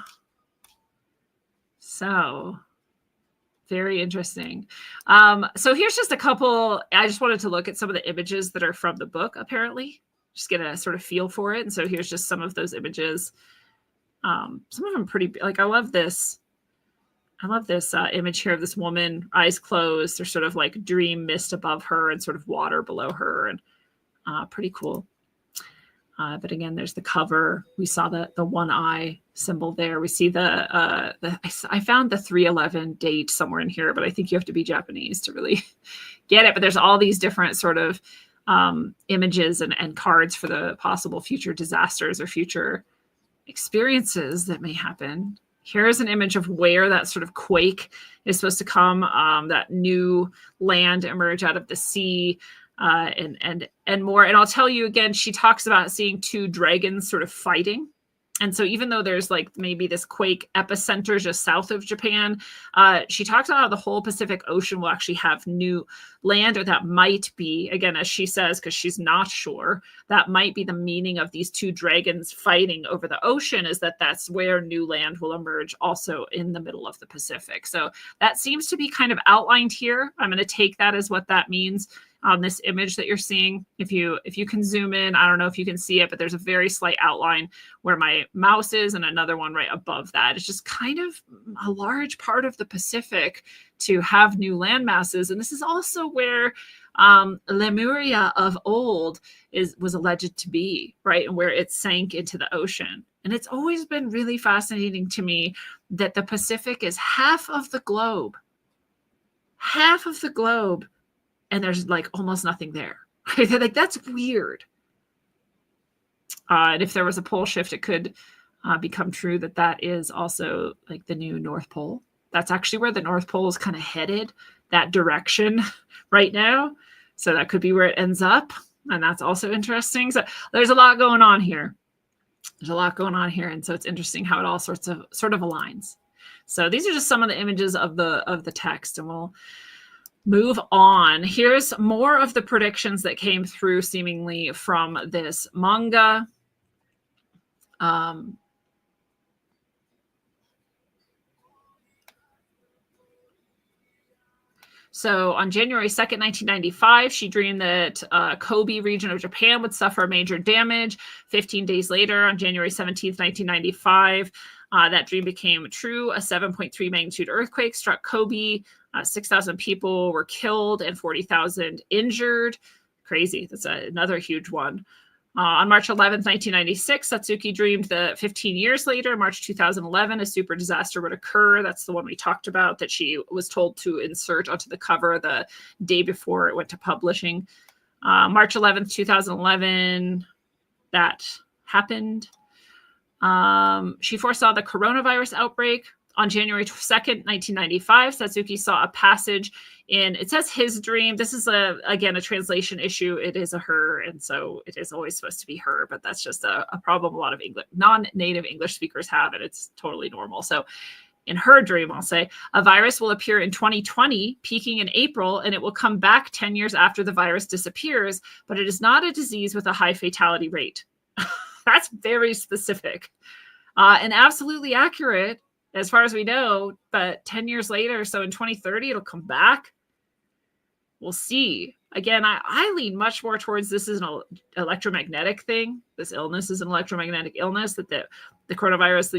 very interesting. So here's just a couple. I just wanted to look at some of the images that are from the book, apparently, just get a sort of feel for it. And so here's just some of those images. Some of them pretty, like, I love this image here of this woman, eyes closed. There's sort of like dream mist above her and sort of water below her, and pretty cool. But again, there's the cover. We saw the one eye symbol there. We see I found the 311 date somewhere in here, but I think you have to be Japanese to really get it. But there's all these different sort of images and cards for the possible future disasters or future experiences that may happen. Here's an image of where that sort of quake is supposed to come, that new land emerge out of the sea, and more. And I'll tell you again, she talks about seeing two dragons sort of fighting. And so even though there's like maybe this quake epicenter just south of Japan, she talks about how the whole Pacific Ocean will actually have new land, or that might be, again, as she says, because she's not sure, that might be the meaning of these two dragons fighting over the ocean, is that's where new land will emerge also in the middle of the Pacific. So that seems to be kind of outlined here. I'm going to take that as what that means on this image that you're seeing. If you can zoom in, I don't know if you can see it, but there's a very slight outline where my mouse is and another one right above that. It's just kind of a large part of the Pacific to have new land masses. And this is also where Lemuria of old was alleged to be, right? And where it sank into the ocean. And it's always been really fascinating to me that the Pacific is half of the globe. And there's like almost nothing there. They're like, that's weird. And if there was a pole shift, it could become true that is also like the new North Pole. That's actually where the North Pole is kind of headed, that direction right now. So that could be where it ends up. And that's also interesting. So there's a lot going on here. And so it's interesting how it all sort of aligns. So these are just some of the images of the text, and we'll move on. Here's more of the predictions that came through seemingly from this manga. So on January 2nd, 1995, she dreamed that Kobe region of Japan would suffer major damage. 15 days later, on January 17th, 1995, that dream became true. A 7.3 magnitude earthquake struck Kobe. 6,000 people were killed and 40,000 injured. Crazy. That's another huge one. On March 11th, 1996, Satsuki dreamed that 15 years later, March 2011, a super disaster would occur. That's the one we talked about that she was told to insert onto the cover the day before it went to publishing. March 11th, 2011, that happened. She foresaw the coronavirus outbreak. On January 2nd, 1995, Satsuki saw a passage in, it says his dream. This is, again, a translation issue. It is a her, and so it is always supposed to be her, but that's just a problem a lot of non-native English speakers have, and it's totally normal. So in her dream, I'll say, a virus will appear in 2020, peaking in April, and it will come back 10 years after the virus disappears, but it is not a disease with a high fatality rate. That's very specific and absolutely accurate as far as we know, but 10 years later, so in 2030, it'll come back. We'll see. Again, I lean much more towards this is an electromagnetic thing. This illness is an electromagnetic illness, that the coronavirus,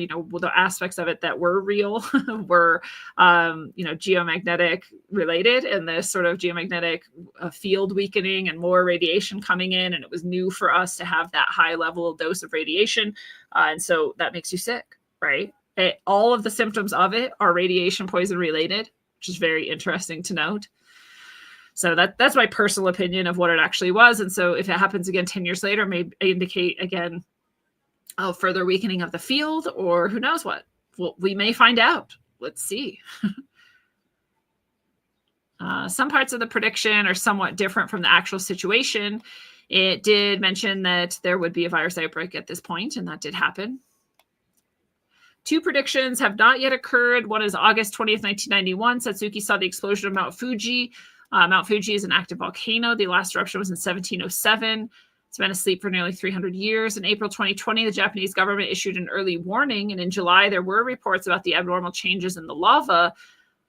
the aspects of it that were real were, geomagnetic related, and this sort of geomagnetic field weakening and more radiation coming in. And it was new for us to have that high level dose of radiation. And so that makes you sick, right? All of the symptoms of it are radiation poison related, which is very interesting to note. So that's my personal opinion of what it actually was. And so if it happens again 10 years later, may indicate again a further weakening of the field, or who knows what. Well, we may find out. Let's see. Some parts of the prediction are somewhat different from the actual situation. It did mention that there would be a virus outbreak at this point, and that did happen. 2 predictions have not yet occurred. One is August 20th, 1991. Satsuki saw the explosion of Mount Fuji. Mount Fuji is an active volcano. The last eruption was in 1707. It's been asleep for nearly 300 years. In April 2020, the Japanese government issued an early warning. And in July, there were reports about the abnormal changes in the lava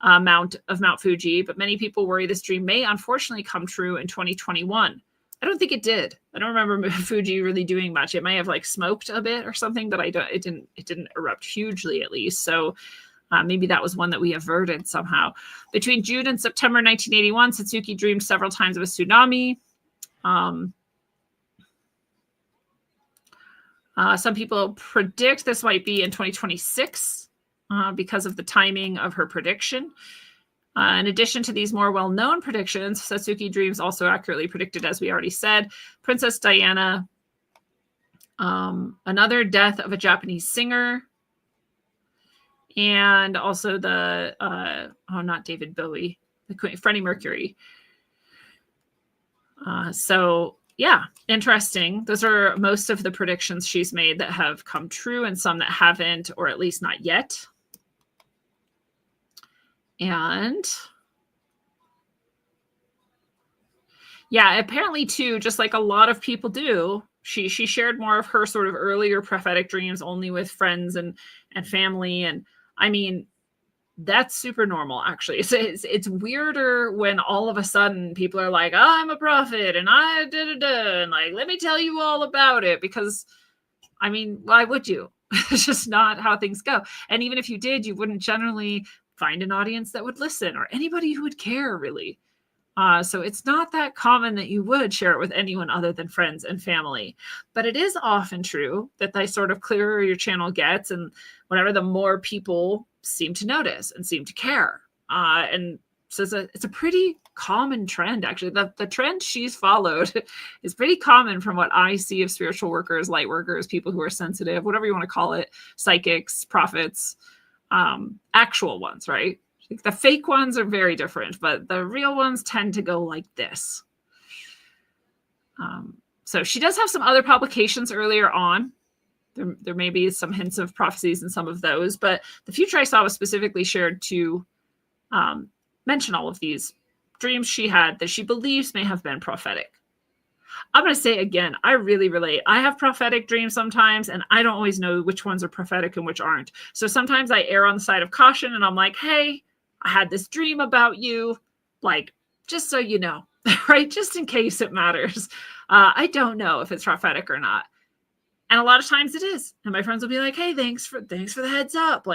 mount of Mount Fuji. But many people worry this dream may unfortunately come true in 2021. I don't think it did. I don't remember Fuji really doing much. It may have smoked a bit or something, but it didn't erupt hugely, at least. So maybe that was one that we averted somehow. Between June and September 1981, Satsuki dreamed several times of a tsunami. Some people predict this might be in 2026 because of the timing of her prediction. In addition to these more well-known predictions, Satsuki dreams also accurately predicted, as we already said, Princess Diana, another death of a Japanese singer, and also not David Bowie, Freddie Mercury. So yeah, interesting. Those are most of the predictions she's made that have come true, and some that haven't, or at least not yet. And yeah, apparently too, just like a lot of people do, she shared more of her sort of earlier prophetic dreams only with friends and family. And I mean, that's super normal, actually. It's weirder when all of a sudden people are like, oh, I'm a prophet and and let me tell you all about it, because I mean, why would you? It's just not how things go. And even if you did, you wouldn't generally find an audience that would listen, or anybody who would care, really. So it's not that common that you would share it with anyone other than friends and family. But it is often true that the sort of clearer your channel gets, and whatever, the more people seem to notice and seem to care. And so it's a pretty common trend, actually. The trend she's followed is pretty common from what I see of spiritual workers, light workers, people who are sensitive, whatever you want to call it, psychics, prophets, actual ones, right? The fake ones are very different, but the real ones tend to go like this. So she does have some other publications earlier on. There may be some hints of prophecies in some of those, but the future I saw was specifically shared to mention all of these dreams she had that she believes may have been prophetic. I'm going to say again, I really relate. I have prophetic dreams sometimes, and I don't always know which ones are prophetic and which aren't. So sometimes I err on the side of caution, and I'm like, hey, I had this dream about you, just so you know, right? Just in case it matters. I don't know if it's prophetic or not. And a lot of times it is. And my friends will be like, hey, thanks for the heads up.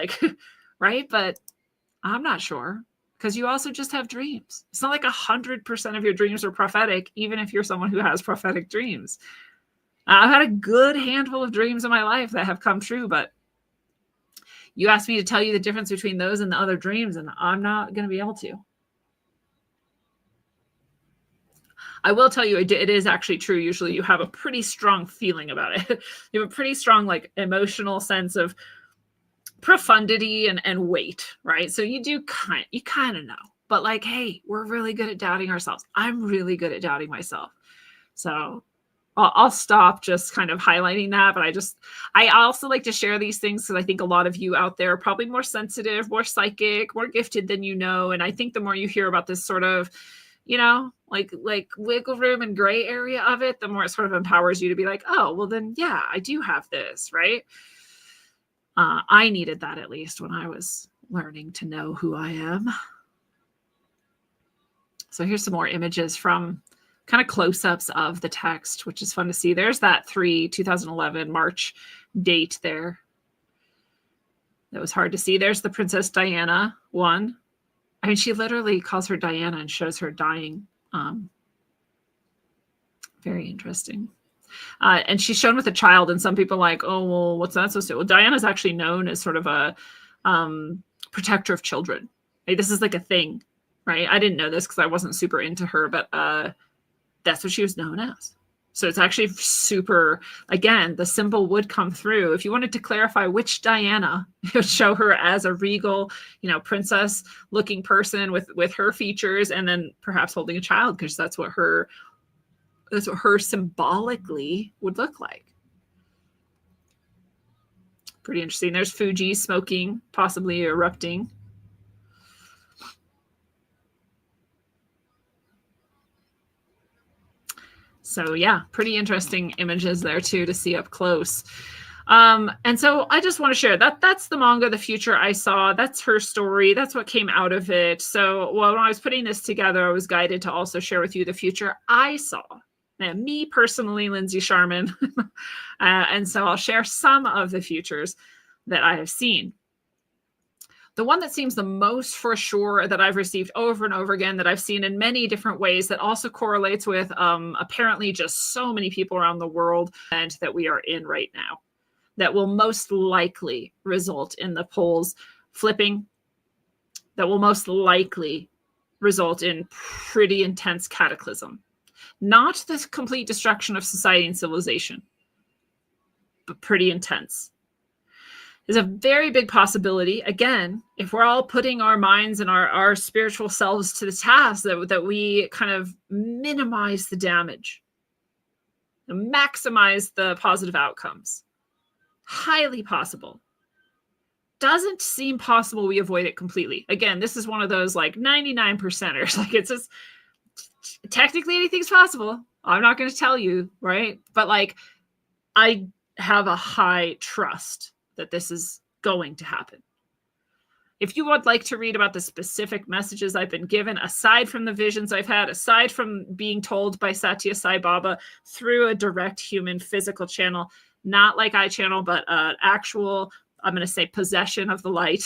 Right? But I'm not sure, because you also just have dreams. It's not like 100% of your dreams are prophetic, even if you're someone who has prophetic dreams. I've had a good handful of dreams in my life that have come true, but you asked me to tell you the difference between those and the other dreams, and I'm not going to be able to. I will tell you, it is actually true. Usually you have a pretty strong feeling about it. You have a pretty strong, like, emotional sense of profundity and weight, right? So you kind of know. But like, hey, we're really good at doubting ourselves. I'm really good at doubting myself. So I'll stop just kind of highlighting that. But I also like to share these things because I think a lot of you out there are probably more sensitive, more psychic, more gifted than you know. And I think the more you hear about this sort of, like wiggle room and gray area of it, the more it sort of empowers you to be like, oh, well then, yeah, I do have this, right? I needed that, at least when I was learning to know who I am. So here's some more images from kind of close-ups of the text, which is fun to see. There's that 2011 March date there. That was hard to see. There's the Princess Diana one. I mean, she literally calls her Diana and shows her dying. Very interesting. And she's shown with a child, and some people are like, oh, well, what's that supposed to do? Well, Diana's actually known as sort of a protector of children. Right? This is like a thing, right? I didn't know this because I wasn't super into her, but that's what she was known as. So it's actually super, again, the symbol would come through. If you wanted to clarify which Diana, you would show her as a regal, princess looking person with her features, and then perhaps holding a child, because that's what her symbolically would look like. Pretty interesting. There's Fuji smoking, possibly erupting. So yeah, pretty interesting images there too to see up close. And so I just want to share that's the manga, The Future I Saw. That's her story. That's what came out of it. So when I was putting this together, I was guided to also share with you the future I saw. Now, me personally, Lindsay Sharman. And so I'll share some of the futures that I have seen. The one that seems the most for sure that I've received over and over again, that I've seen in many different ways, that also correlates with apparently just so many people around the world and that we are in right now, that will most likely result in the poles flipping, that will most likely result in pretty intense cataclysm. Not the complete destruction of society and civilization, but pretty intense. There's a very big possibility, again, if we're all putting our minds and our spiritual selves to the task, that we kind of minimize the damage, maximize the positive outcomes. Highly possible. Doesn't seem possible we avoid it completely. Again, this is one of those like 99%ers. Like, it's just technically anything's possible. I'm not going to tell you, right? But like, I have a high trust that this is going to happen. If you would like to read about the specific messages I've been given, aside from the visions I've had, aside from being told by Satya Sai Baba through a direct human physical channel, not like iChannel, but actual, I'm going to say, possession of the light.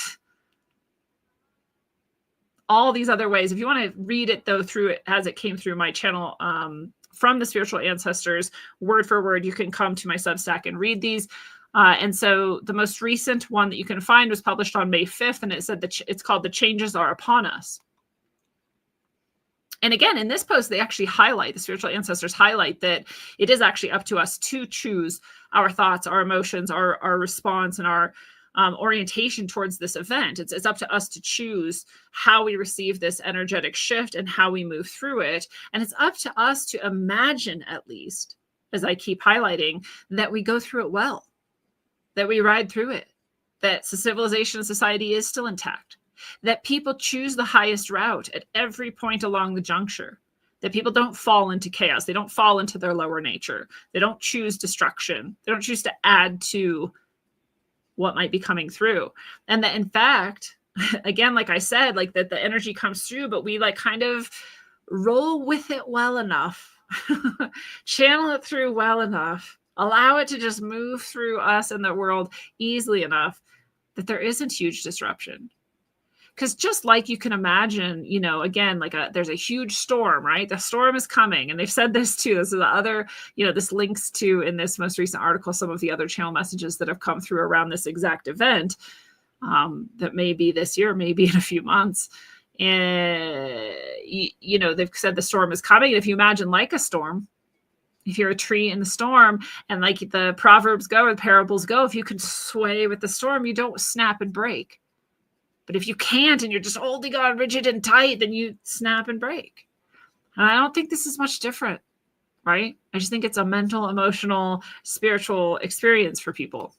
All these other ways, if you want to read it though through it as it came through my channel from the spiritual ancestors, word for word, you can come to my Substack and read these. And so the most recent one that you can find was published on May 5th, and it said that it's called The Changes Are Upon Us. And again, in this post, they actually highlight, the spiritual ancestors highlight that it is actually up to us to choose our thoughts, our emotions, our response, and our orientation towards this event. It's up to us to choose how we receive this energetic shift and how we move through it. And it's up to us to imagine, at least, as I keep highlighting, that we go through it well, that we ride through it, that civilization and society is still intact, that people choose the highest route at every point along the juncture, that people don't fall into chaos. They don't fall into their lower nature. They don't choose destruction. They don't choose to add to what might be coming through. And that, in fact, again, like I said, like that the energy comes through, but we like kind of roll with it well enough, channel it through well enough, allow it to just move through us and the world easily enough that there isn't huge disruption. Because just like you can imagine, again, like there's a huge storm, right? The storm is coming. And they've said this too. This is the other, this links to, in this most recent article, some of the other channel messages that have come through around this exact event, that may be this year, maybe in a few months. And, they've said the storm is coming. And if you imagine like a storm, if you're a tree in the storm, and like the proverbs go or the parables go, if you can sway with the storm, you don't snap and break. But if you can't and you're just holding on rigid and tight, then you snap and break. And I don't think this is much different, right? I just think it's a mental, emotional, spiritual experience for people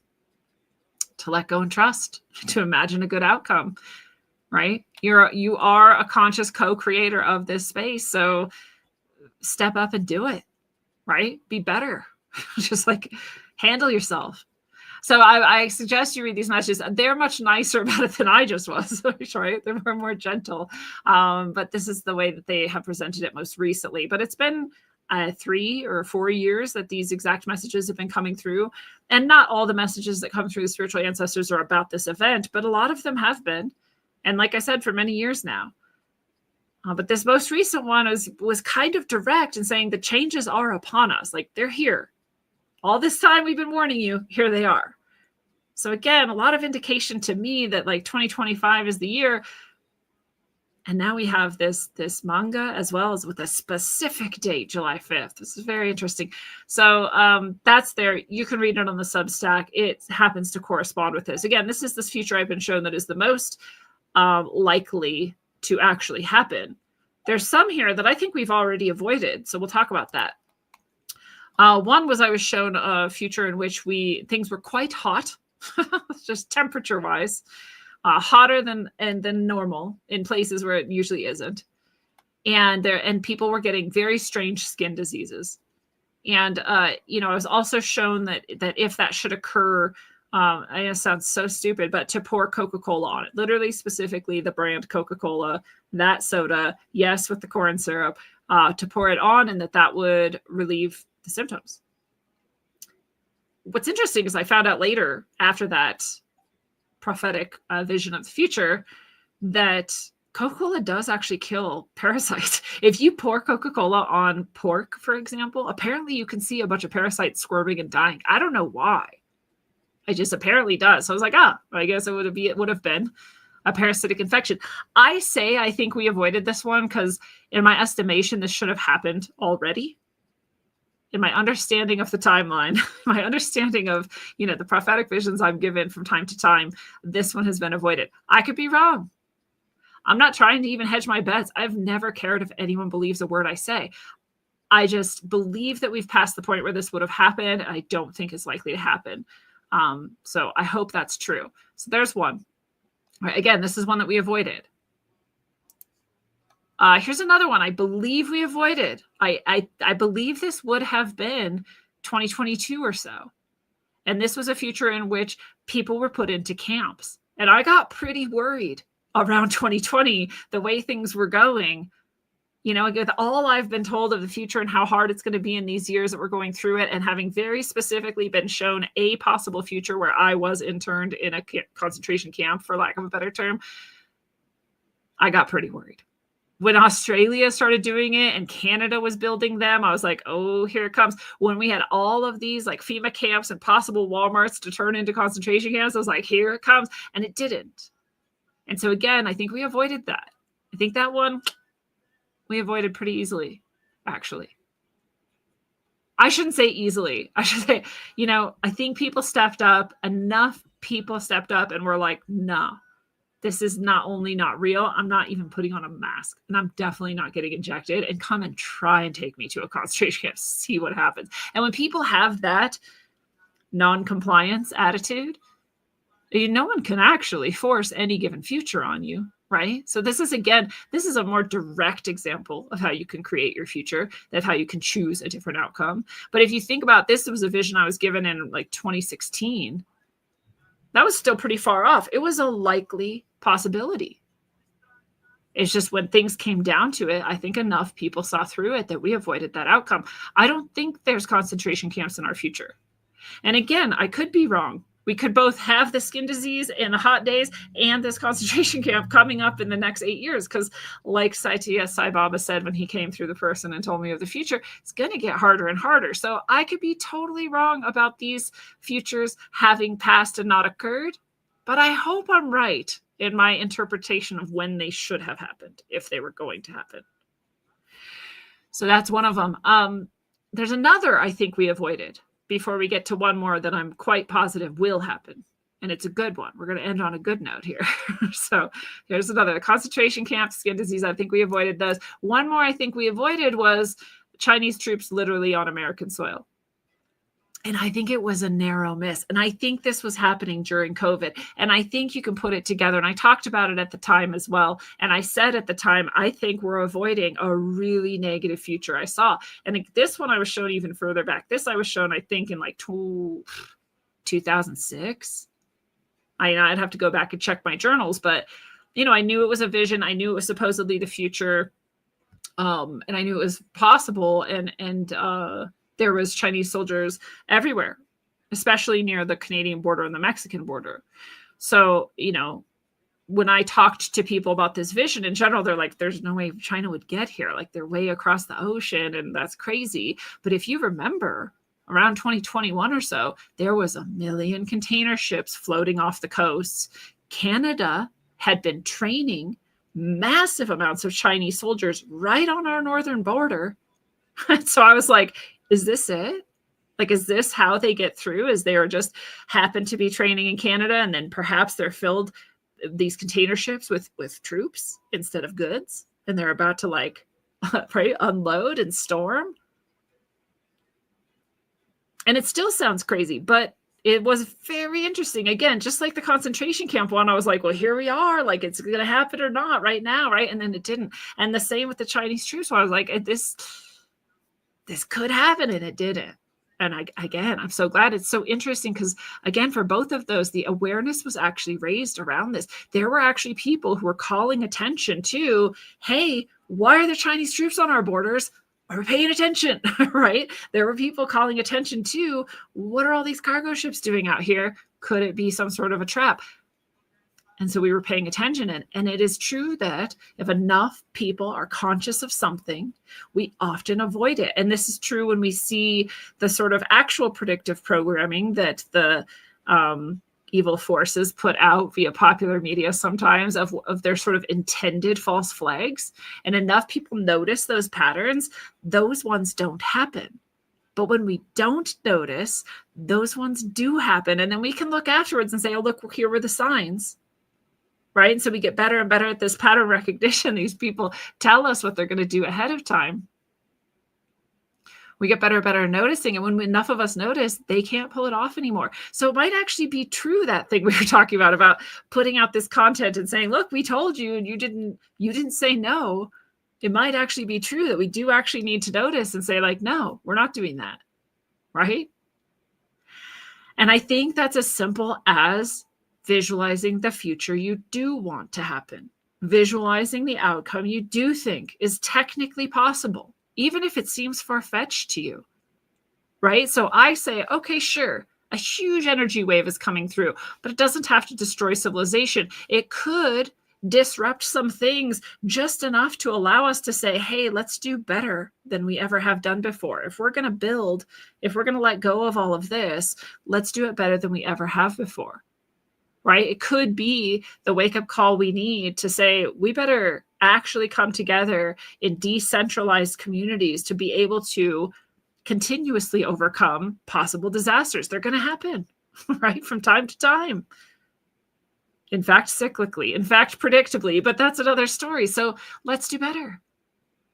to let go and trust, to imagine a good outcome, right? You are a conscious co-creator of this space. So step up and do it, right? Be better. Just like handle yourself. So I suggest you read these messages. They're much nicer about it than I just was, right? They're more gentle. But this is the way that they have presented it most recently. But it's been 3 or 4 years that these exact messages have been coming through. And not all the messages that come through the spiritual ancestors are about this event, but a lot of them have been. And like I said, for many years now. But this most recent one was kind of direct in saying the changes are upon us. Like, they're here. All this time we've been warning you, here they are. So again, a lot of indication to me that like 2025 is the year. And now we have this manga as well as with a specific date, July 5th. This is very interesting. So that's there. You can read it on the Substack. It happens to correspond with this. Again, this is this future I've been shown that is the most likely to actually happen. There's some here that I think we've already avoided. So we'll talk about that. One was I was shown a future in which things were quite hot, just temperature wise, hotter than normal in places where it usually isn't. And people were getting very strange skin diseases. And, I was also shown that if that should occur, I know it sounds so stupid, but to pour Coca-Cola on it, literally specifically the brand Coca-Cola, that soda, yes, with the corn syrup, to pour it on, and that would relieve the symptoms. What's interesting is I found out later after that prophetic vision of the future that Coca-Cola does actually kill parasites. If you pour Coca-Cola on pork, for example, apparently you can see a bunch of parasites squirming and dying. I don't know why. It just apparently does. So I was like, I guess it would have been a parasitic infection. I think we avoided this one because in my estimation, this should have happened already. In my understanding of the timeline, my understanding of, the prophetic visions I'm given from time to time, this one has been avoided. I could be wrong. I'm not trying to even hedge my bets. I've never cared if anyone believes a word I say. I just believe that we've passed the point where this would have happened. And I don't think it's likely to happen. So I hope that's true. So there's one. All right, again, this is one that we avoided. Here's another one I believe we avoided. I believe this would have been 2022 or so. And this was a future in which people were put into camps. And I got pretty worried around 2020, the way things were going. With all I've been told of the future and how hard it's going to be in these years that we're going through it, and having very specifically been shown a possible future where I was interned in a concentration camp, for lack of a better term, I got pretty worried. When Australia started doing it and Canada was building them, I was like, oh, here it comes. When we had all of these like FEMA camps and possible Walmarts to turn into concentration camps, I was like, here it comes. And it didn't. And so again, I think we avoided that. I think that one we avoided pretty easily, actually. I shouldn't say easily. I should say, I think people stepped up, enough people stepped up and were like, no. This is not only not real, I'm not even putting on a mask, and I'm definitely not getting injected, and come and try and take me to a concentration camp, see what happens. And when people have that non-compliance attitude, no one can actually force any given future on you, right? So this is a more direct example of how you can create your future, of how you can choose a different outcome. But if you think about this, it was a vision I was given in like 2016. That was still pretty far off. It was a likely possibility. It's just when things came down to it, I think enough people saw through it that we avoided that outcome. I don't think there's concentration camps in our future. And again, I could be wrong. We could both have the skin disease and the hot days and this concentration camp coming up in the next 8 years. Because like Satya Sai Baba said when he came through the person and told me of the future, it's going to get harder and harder. So I could be totally wrong about these futures having passed and not occurred. But I hope I'm right in my interpretation of when they should have happened, if they were going to happen. So that's one of them. There's another I think we avoided before we get to one more that I'm quite positive will happen. And it's a good one. We're going to end on a good note here. So here's another concentration camp, skin disease. I think we avoided those. One more I think we avoided was Chinese troops literally on American soil. And I think it was a narrow miss. And I think this was happening during COVID. And I think you can put it together. And I talked about it at the time as well. And I said at the time, I think we're avoiding a really negative future I saw. And this one I was shown even further back. This I was shown, I think, in like 2006. I'd have to go back and check my journals. But, I knew it was a vision. I knew it was supposedly the future. And I knew it was possible. And there was Chinese soldiers everywhere, especially near the Canadian border and the Mexican border. So, when I talked to people about this vision in general, they're like, there's no way China would get here. Like they're way across the ocean and that's crazy. But if you remember around 2021 or so, there was 1 million container ships floating off the coasts. Canada had been training massive amounts of Chinese soldiers right on our northern border. So I was like, is this it? Like, is this how they get through? Is they are just happen to be training in Canada and then perhaps they're filled these container ships with troops instead of goods and they're about to right, unload and storm? And it still sounds crazy, but it was very interesting. Again, just like the concentration camp one, I was like, well, here we are. Like, it's going to happen or not right now, right? And then it didn't. And the same with the Chinese troops. So I was like, this could happen, and it didn't. And I'm so glad. It's so interesting because, again, for both of those, the awareness was actually raised around this. There were actually people who were calling attention to, hey, why are there Chinese troops on our borders? Are we paying attention, right? There were people calling attention to, what are all these cargo ships doing out here? Could it be some sort of a trap? And so we were paying attention. And it is true that if enough people are conscious of something, we often avoid it. And this is true when we see the sort of actual predictive programming that the evil forces put out via popular media sometimes of their sort of intended false flags. And enough people notice those patterns, those ones don't happen. But when we don't notice, those ones do happen. And then we can look afterwards and say, oh, look, here were the signs. Right? And so we get better and better at this pattern recognition. These people tell us what they're going to do ahead of time. We get better and better at noticing. And when enough of us notice, they can't pull it off anymore. So it might actually be true, that thing we were talking about putting out this content and saying, look, we told you and you didn't say no. It might actually be true that we do actually need to notice and say, like, no, we're not doing that. Right? And I think that's as simple as visualizing the future you do want to happen, visualizing the outcome you do think is technically possible, even if it seems far-fetched to you, right? So I say, okay, sure, a huge energy wave is coming through, but it doesn't have to destroy civilization. It could disrupt some things just enough to allow us to say, hey, let's do better than we ever have done before. If we're going to build, if we're going to let go of all of this, let's do it better than we ever have before. Right? It could be the wake-up call we need to say, we better actually come together in decentralized communities to be able to continuously overcome possible disasters. They're going to happen, right? From time to time. In fact, cyclically, in fact, predictably, but that's another story. So let's do better.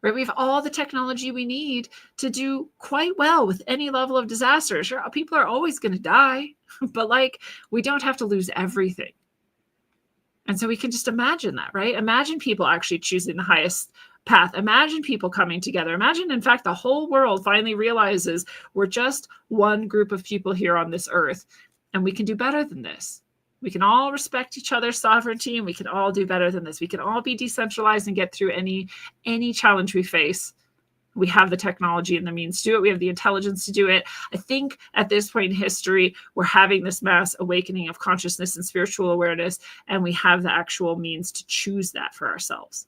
Right? We have all the technology we need to do quite well with any level of disaster. Sure, people are always going to die, but we don't have to lose everything. And so we can just imagine that, right? Imagine people actually choosing the highest path. Imagine people coming together. Imagine, in fact, the whole world finally realizes we're just one group of people here on this earth, and we can do better than this. We can all respect each other's sovereignty, and we can all do better than this. We can all be decentralized and get through any challenge we face We have the technology and the means to do it. We have the intelligence to do it. I think at this point in history, we're having this mass awakening of consciousness and spiritual awareness, and we have the actual means to choose that for ourselves.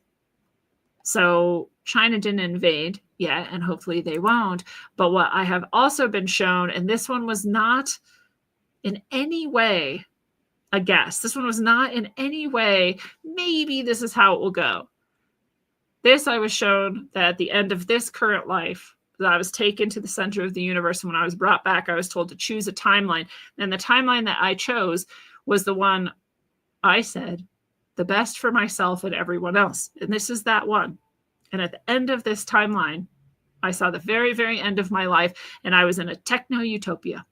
So China didn't invade yet, and hopefully they won't. But what I have also been shown, and this one was not in any way a guess. This one was not in any way, maybe this is how it will go. This, I was shown that at the end of this current life, that I was taken to the center of the universe. And when I was brought back, I was told to choose a timeline. And the timeline that I chose was the one I said, the best for myself and everyone else. And this is that one. And at the end of this timeline, I saw the very, very end of my life, and I was in a techno utopia.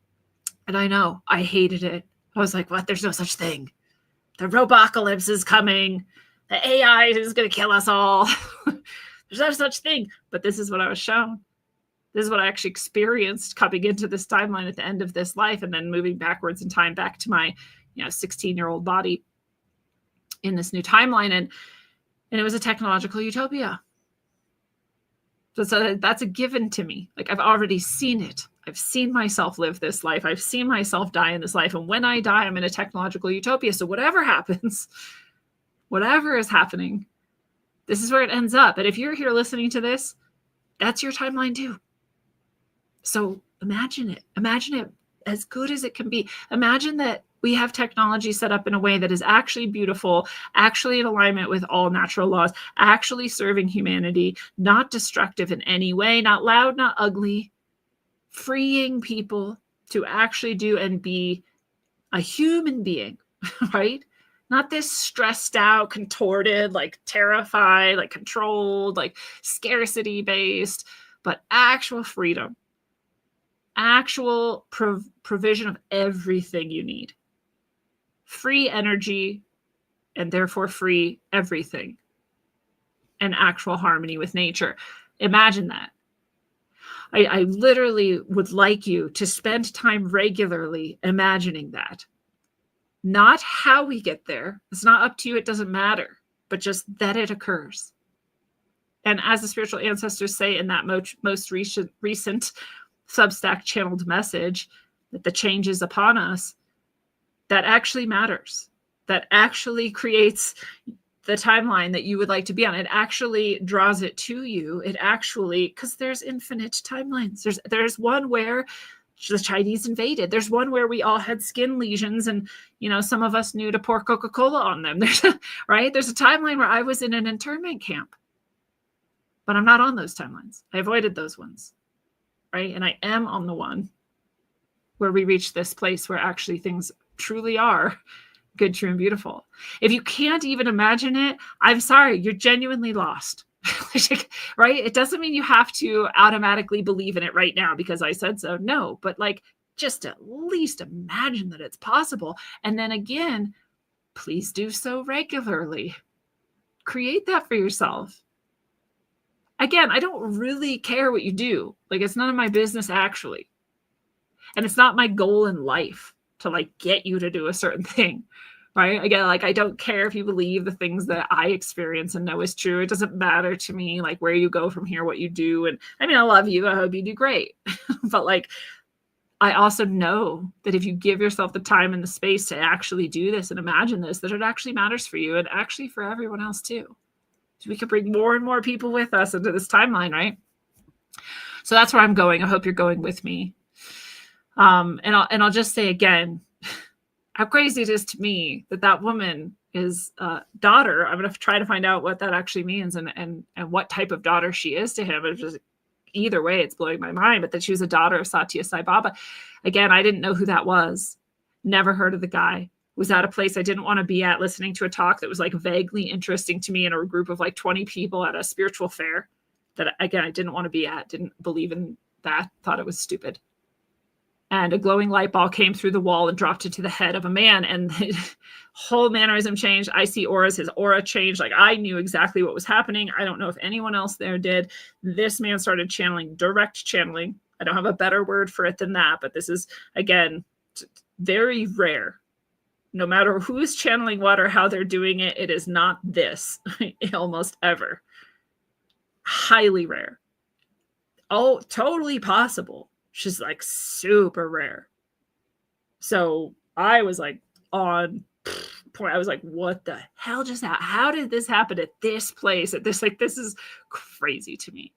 And I know I hated it. I was like, what? There's no such thing. The robocalypse is coming. The AI is going to kill us all. There's no such thing. But this is what I was shown. This is what I actually experienced coming into this timeline at the end of this life, and then moving backwards in time back to my 16-year-old body in this new timeline. And it was a technological utopia. So that's a given to me. Like, I've already seen it. I've seen myself live this life. I've seen myself die in this life. And when I die, I'm in a technological utopia. So whatever happens, whatever is happening, this is where it ends up. And if you're here listening to this, that's your timeline too. So imagine it. Imagine it as good as it can be. Imagine that we have technology set up in a way that is actually beautiful, actually in alignment with all natural laws, actually serving humanity, not destructive in any way, not loud, not ugly, freeing people to actually do and be a human being, right? Not this stressed out, contorted, like terrified, like controlled, like scarcity based, but actual freedom, actual provision of everything you need. Free energy, and therefore free everything, and actual harmony with nature. Imagine that. I literally would like you to spend time regularly imagining that. Not how we get there. It's not up to you. It doesn't matter. But just that it occurs. And as the spiritual ancestors say in that most recent Substack channeled message, that the change is upon us, that actually matters. That actually creates the timeline that you would like to be on. It actually draws it to you. It actually, because there's infinite timelines. There's one where the Chinese invaded. There's one where we all had skin lesions, and some of us knew to pour Coca-Cola on them. There's a timeline where I was in an internment camp, but I'm not on those timelines. I avoided those ones, right? And I am on the one where we reach this place where actually things truly are good, true, and beautiful. If you can't even imagine it, I'm sorry, you're genuinely lost. Right? It doesn't mean you have to automatically believe in it right now because I said so. No, but just at least imagine that it's possible. And then again, please do so regularly. Create that for yourself. Again, I don't really care what you do. It's none of my business actually. And it's not my goal in life to get you to do a certain thing. Right? Again, I don't care if you believe the things that I experience and know is true. It doesn't matter to me, where you go from here, what you do. And I love you. I hope you do great. But I also know that if you give yourself the time and the space to actually do this and imagine this, that it actually matters for you and actually for everyone else too. So we can bring more and more people with us into this timeline, right? So that's where I'm going. I hope you're going with me. And I'll just say again, how crazy it is to me that woman is daughter. I'm going to try to find out what that actually means and what type of daughter she is to him. It's just, either way, it's blowing my mind. But that she was a daughter of Satya Sai Baba. Again, I didn't know who that was. Never heard of the guy. Was at a place I didn't want to be at, listening to a talk that was vaguely interesting to me in a group of 20 people at a spiritual fair that, again, I didn't want to be at, didn't believe in that, thought it was stupid. And a glowing light ball came through the wall and dropped into the head of a man. And the whole mannerism changed. I see auras. His aura changed. I knew exactly what was happening. I don't know if anyone else there did. This man started channeling, direct channeling. I don't have a better word for it than that. But this is, again, very rare. No matter who is channeling what or how they're doing it, it is not this almost ever. Highly rare. Oh, totally possible. She's like super rare. So I was like on point. I was like, what the hell just happened? How did this happen at this place? At this, like, this is crazy to me.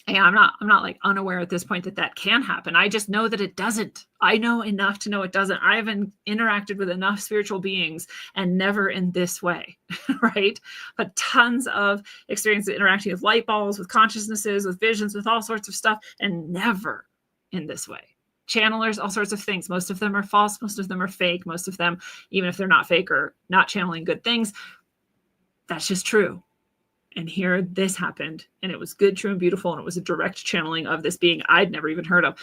And I'm not like unaware at this point that that can happen. I just know that it doesn't. I know enough to know it doesn't. I haven't interacted with enough spiritual beings and never in this way, right? But tons of experiences interacting with light balls, with consciousnesses, with visions, with all sorts of stuff, and never in this way. Channelers, all sorts of things. Most of them are false. Most of them are fake. Most of them, even if they're not fake or not channeling good things, that's just true. And here this happened, and it was good, true, and beautiful, and it was a direct channeling of this being I'd never even heard of,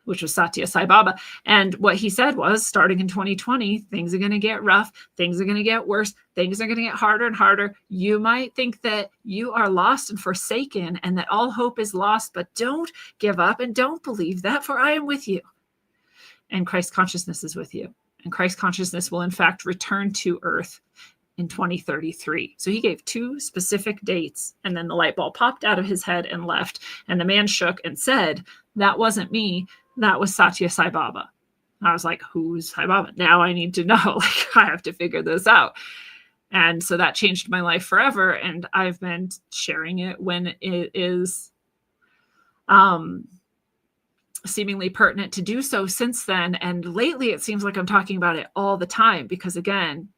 which was Satya Sai Baba. And what he said was, starting in 2020, things are going to get rough, things are going to get worse, things are going to get harder and harder. You might think that you are lost and forsaken and that all hope is lost, but don't give up and don't believe that, for I am with you. And Christ consciousness is with you. And Christ consciousness will, in fact, return to earth in 2033. So he gave 2 specific dates, and then the light bulb popped out of his head and left. And the man shook and said, that wasn't me. That was Satya Sai Baba. I was like, who's Sai Baba? Now I need to know. Like, I have to figure this out. And so that changed my life forever. And I've been sharing it when it is seemingly pertinent to do so since then. And lately it seems like I'm talking about it all the time because, again,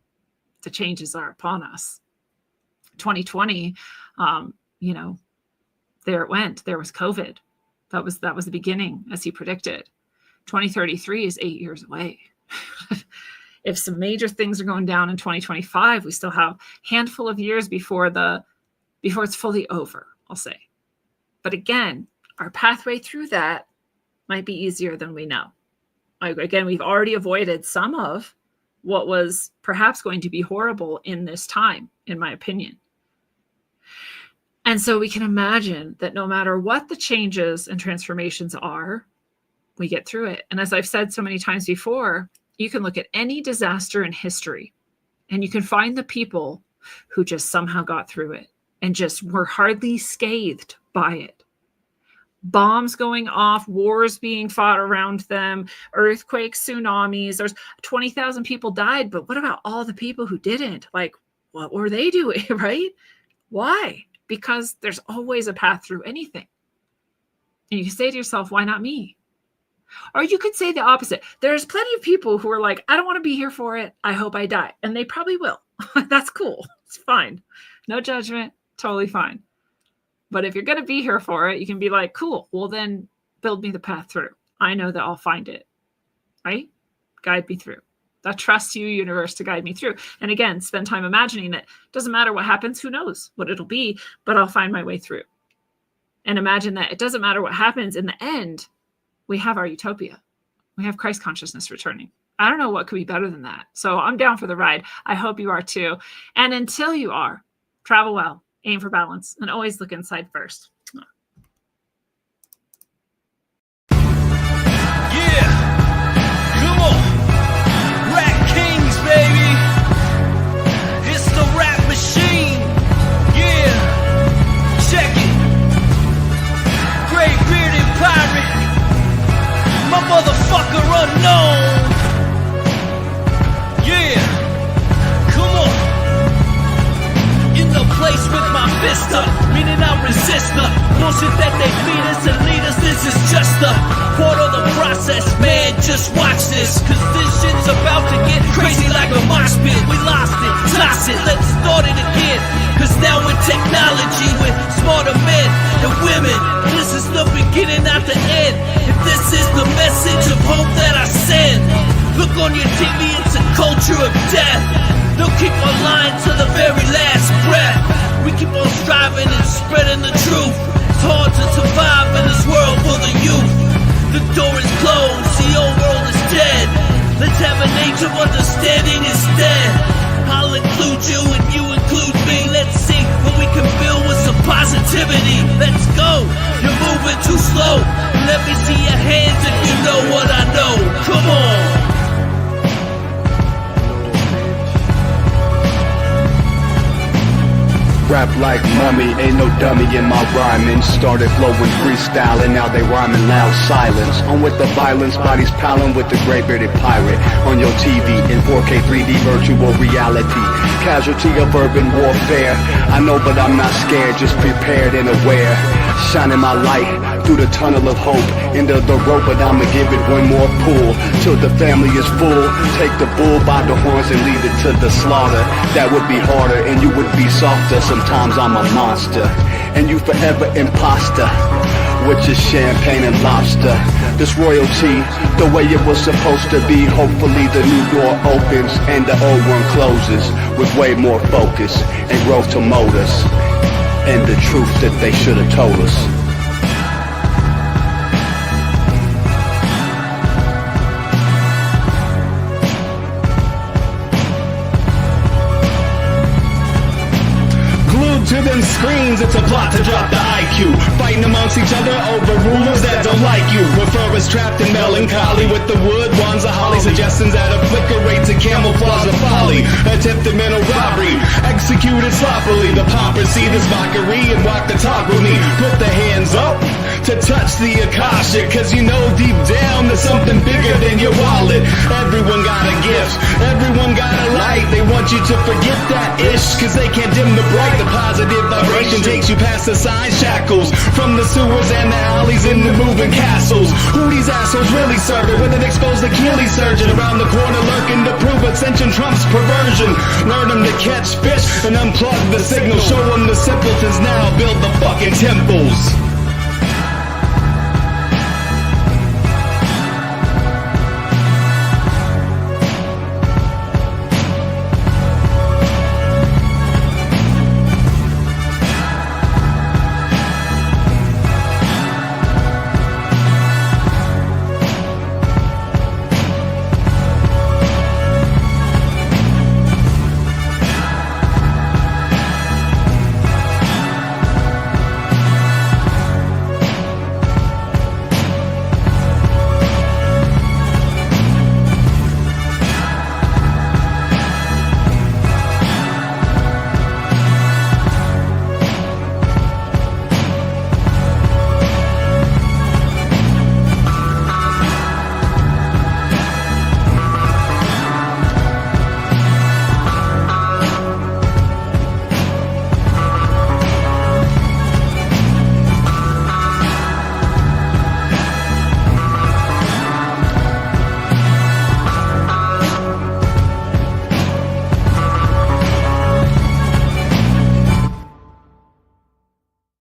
the changes are upon us. 2020, there it went. There was COVID. That was the beginning, as he predicted. 2033 is 8 years away. If some major things are going down in 2025, we still have a handful of years before it's fully over, I'll say. But again, our pathway through that might be easier than we know. Again, we've already avoided some of what was perhaps going to be horrible in this time, in my opinion. And so we can imagine that no matter what the changes and transformations are, we get through it. And as I've said so many times before, you can look at any disaster in history and you can find the people who just somehow got through it and just were hardly scathed by it. Bombs going off, wars being fought around them, earthquakes, tsunamis. There's 20,000 people died, but what about all the people who didn't? Like, what were they doing, right? Why? Because there's always a path through anything. And you can say to yourself, why not me? Or you could say the opposite. There's plenty of people who are like, I don't want to be here for it. I hope I die. And they probably will. That's cool. It's fine. No judgment. Totally fine. But if you're going to be here for it, you can be like, cool, well then build me the path through. I know that I'll find it, right? Guide me through. I trust you, universe, to guide me through. And again, spend time imagining that it doesn't matter what happens, who knows what it'll be, but I'll find my way through. And imagine that it doesn't matter what happens. In the end, we have our utopia. We have Christ consciousness returning. I don't know what could be better than that. So I'm down for the ride. I hope you are too. And until you are, travel well. Aim for balance, and always look inside first. Yeah, come on, Rap Kings, baby. It's the rap machine. Yeah, check it. Great bearded pirate, my motherfucker unknown. Yeah, come on. In the place with my fist up, meaning I resist the bullshit that they feed us and lead us. This is just a part of the process, man. Just watch this, cause this shit's about to get crazy like a mosh pit. We lost it, toss it, let's start it again. Cause now with technology, with smarter men and women, this is the beginning, not the end. If this is the message of hope that I send, look on your TV, it's a culture of death. They'll keep on lying to the very last breath. We keep on striving and spreading the truth. It's hard to survive in this world for the youth. The door is closed, the old world is dead. Let's have an age of understanding instead. I'll include you and you include me. Let's see what we can build with some positivity. Let's go, you're moving too slow. Let me see your hands if you know what I know. Come on. rap like Mummy, ain't no dummy in my rhyming. Started flowing freestyling, now they rhyming loud silence. On with the violence, bodies piling with the gray-bearded pirate. On your TV in 4K 3D virtual reality. Casualty of urban warfare. I know but I'm not scared, just prepared and aware. Shining my light through the tunnel of hope. Into the rope, but I'ma give it one more pull till the family is full. Take the bull by the horns and lead it to the slaughter. That would be harder and you would be softer. Sometimes I'm a monster and you forever imposter with your champagne and lobster. This royalty, the way it was supposed to be. Hopefully the new door opens and the old one closes with way more focus and growth to mold us, and the truth that they should have told us. To them screens, it's a plot to drop the IQ. Fighting amongst each other over rulers that don't like you. Prefer us trapped in melancholy with the wood wands of holly. Suggestions that obliterate to camouflage the folly. Attempted mental robbery, executed sloppily. The poppers see this mockery and walk the talk with me. Put the hands up to touch the Akashic, cause you know deep down there's something bigger than your wallet. Everyone got a gift, everyone got a light. They want you to forget that ish, cause they can't dim the bright. The positive vibration takes you past the sign shackles, from the sewers and the alleys in the moving castles. Who these assholes really serving with an exposed Achilles surgeon around the corner lurking to prove ascension trumps perversion? Learn them to catch fish and unplug the signal. Show them the simpletons now build the fucking temples.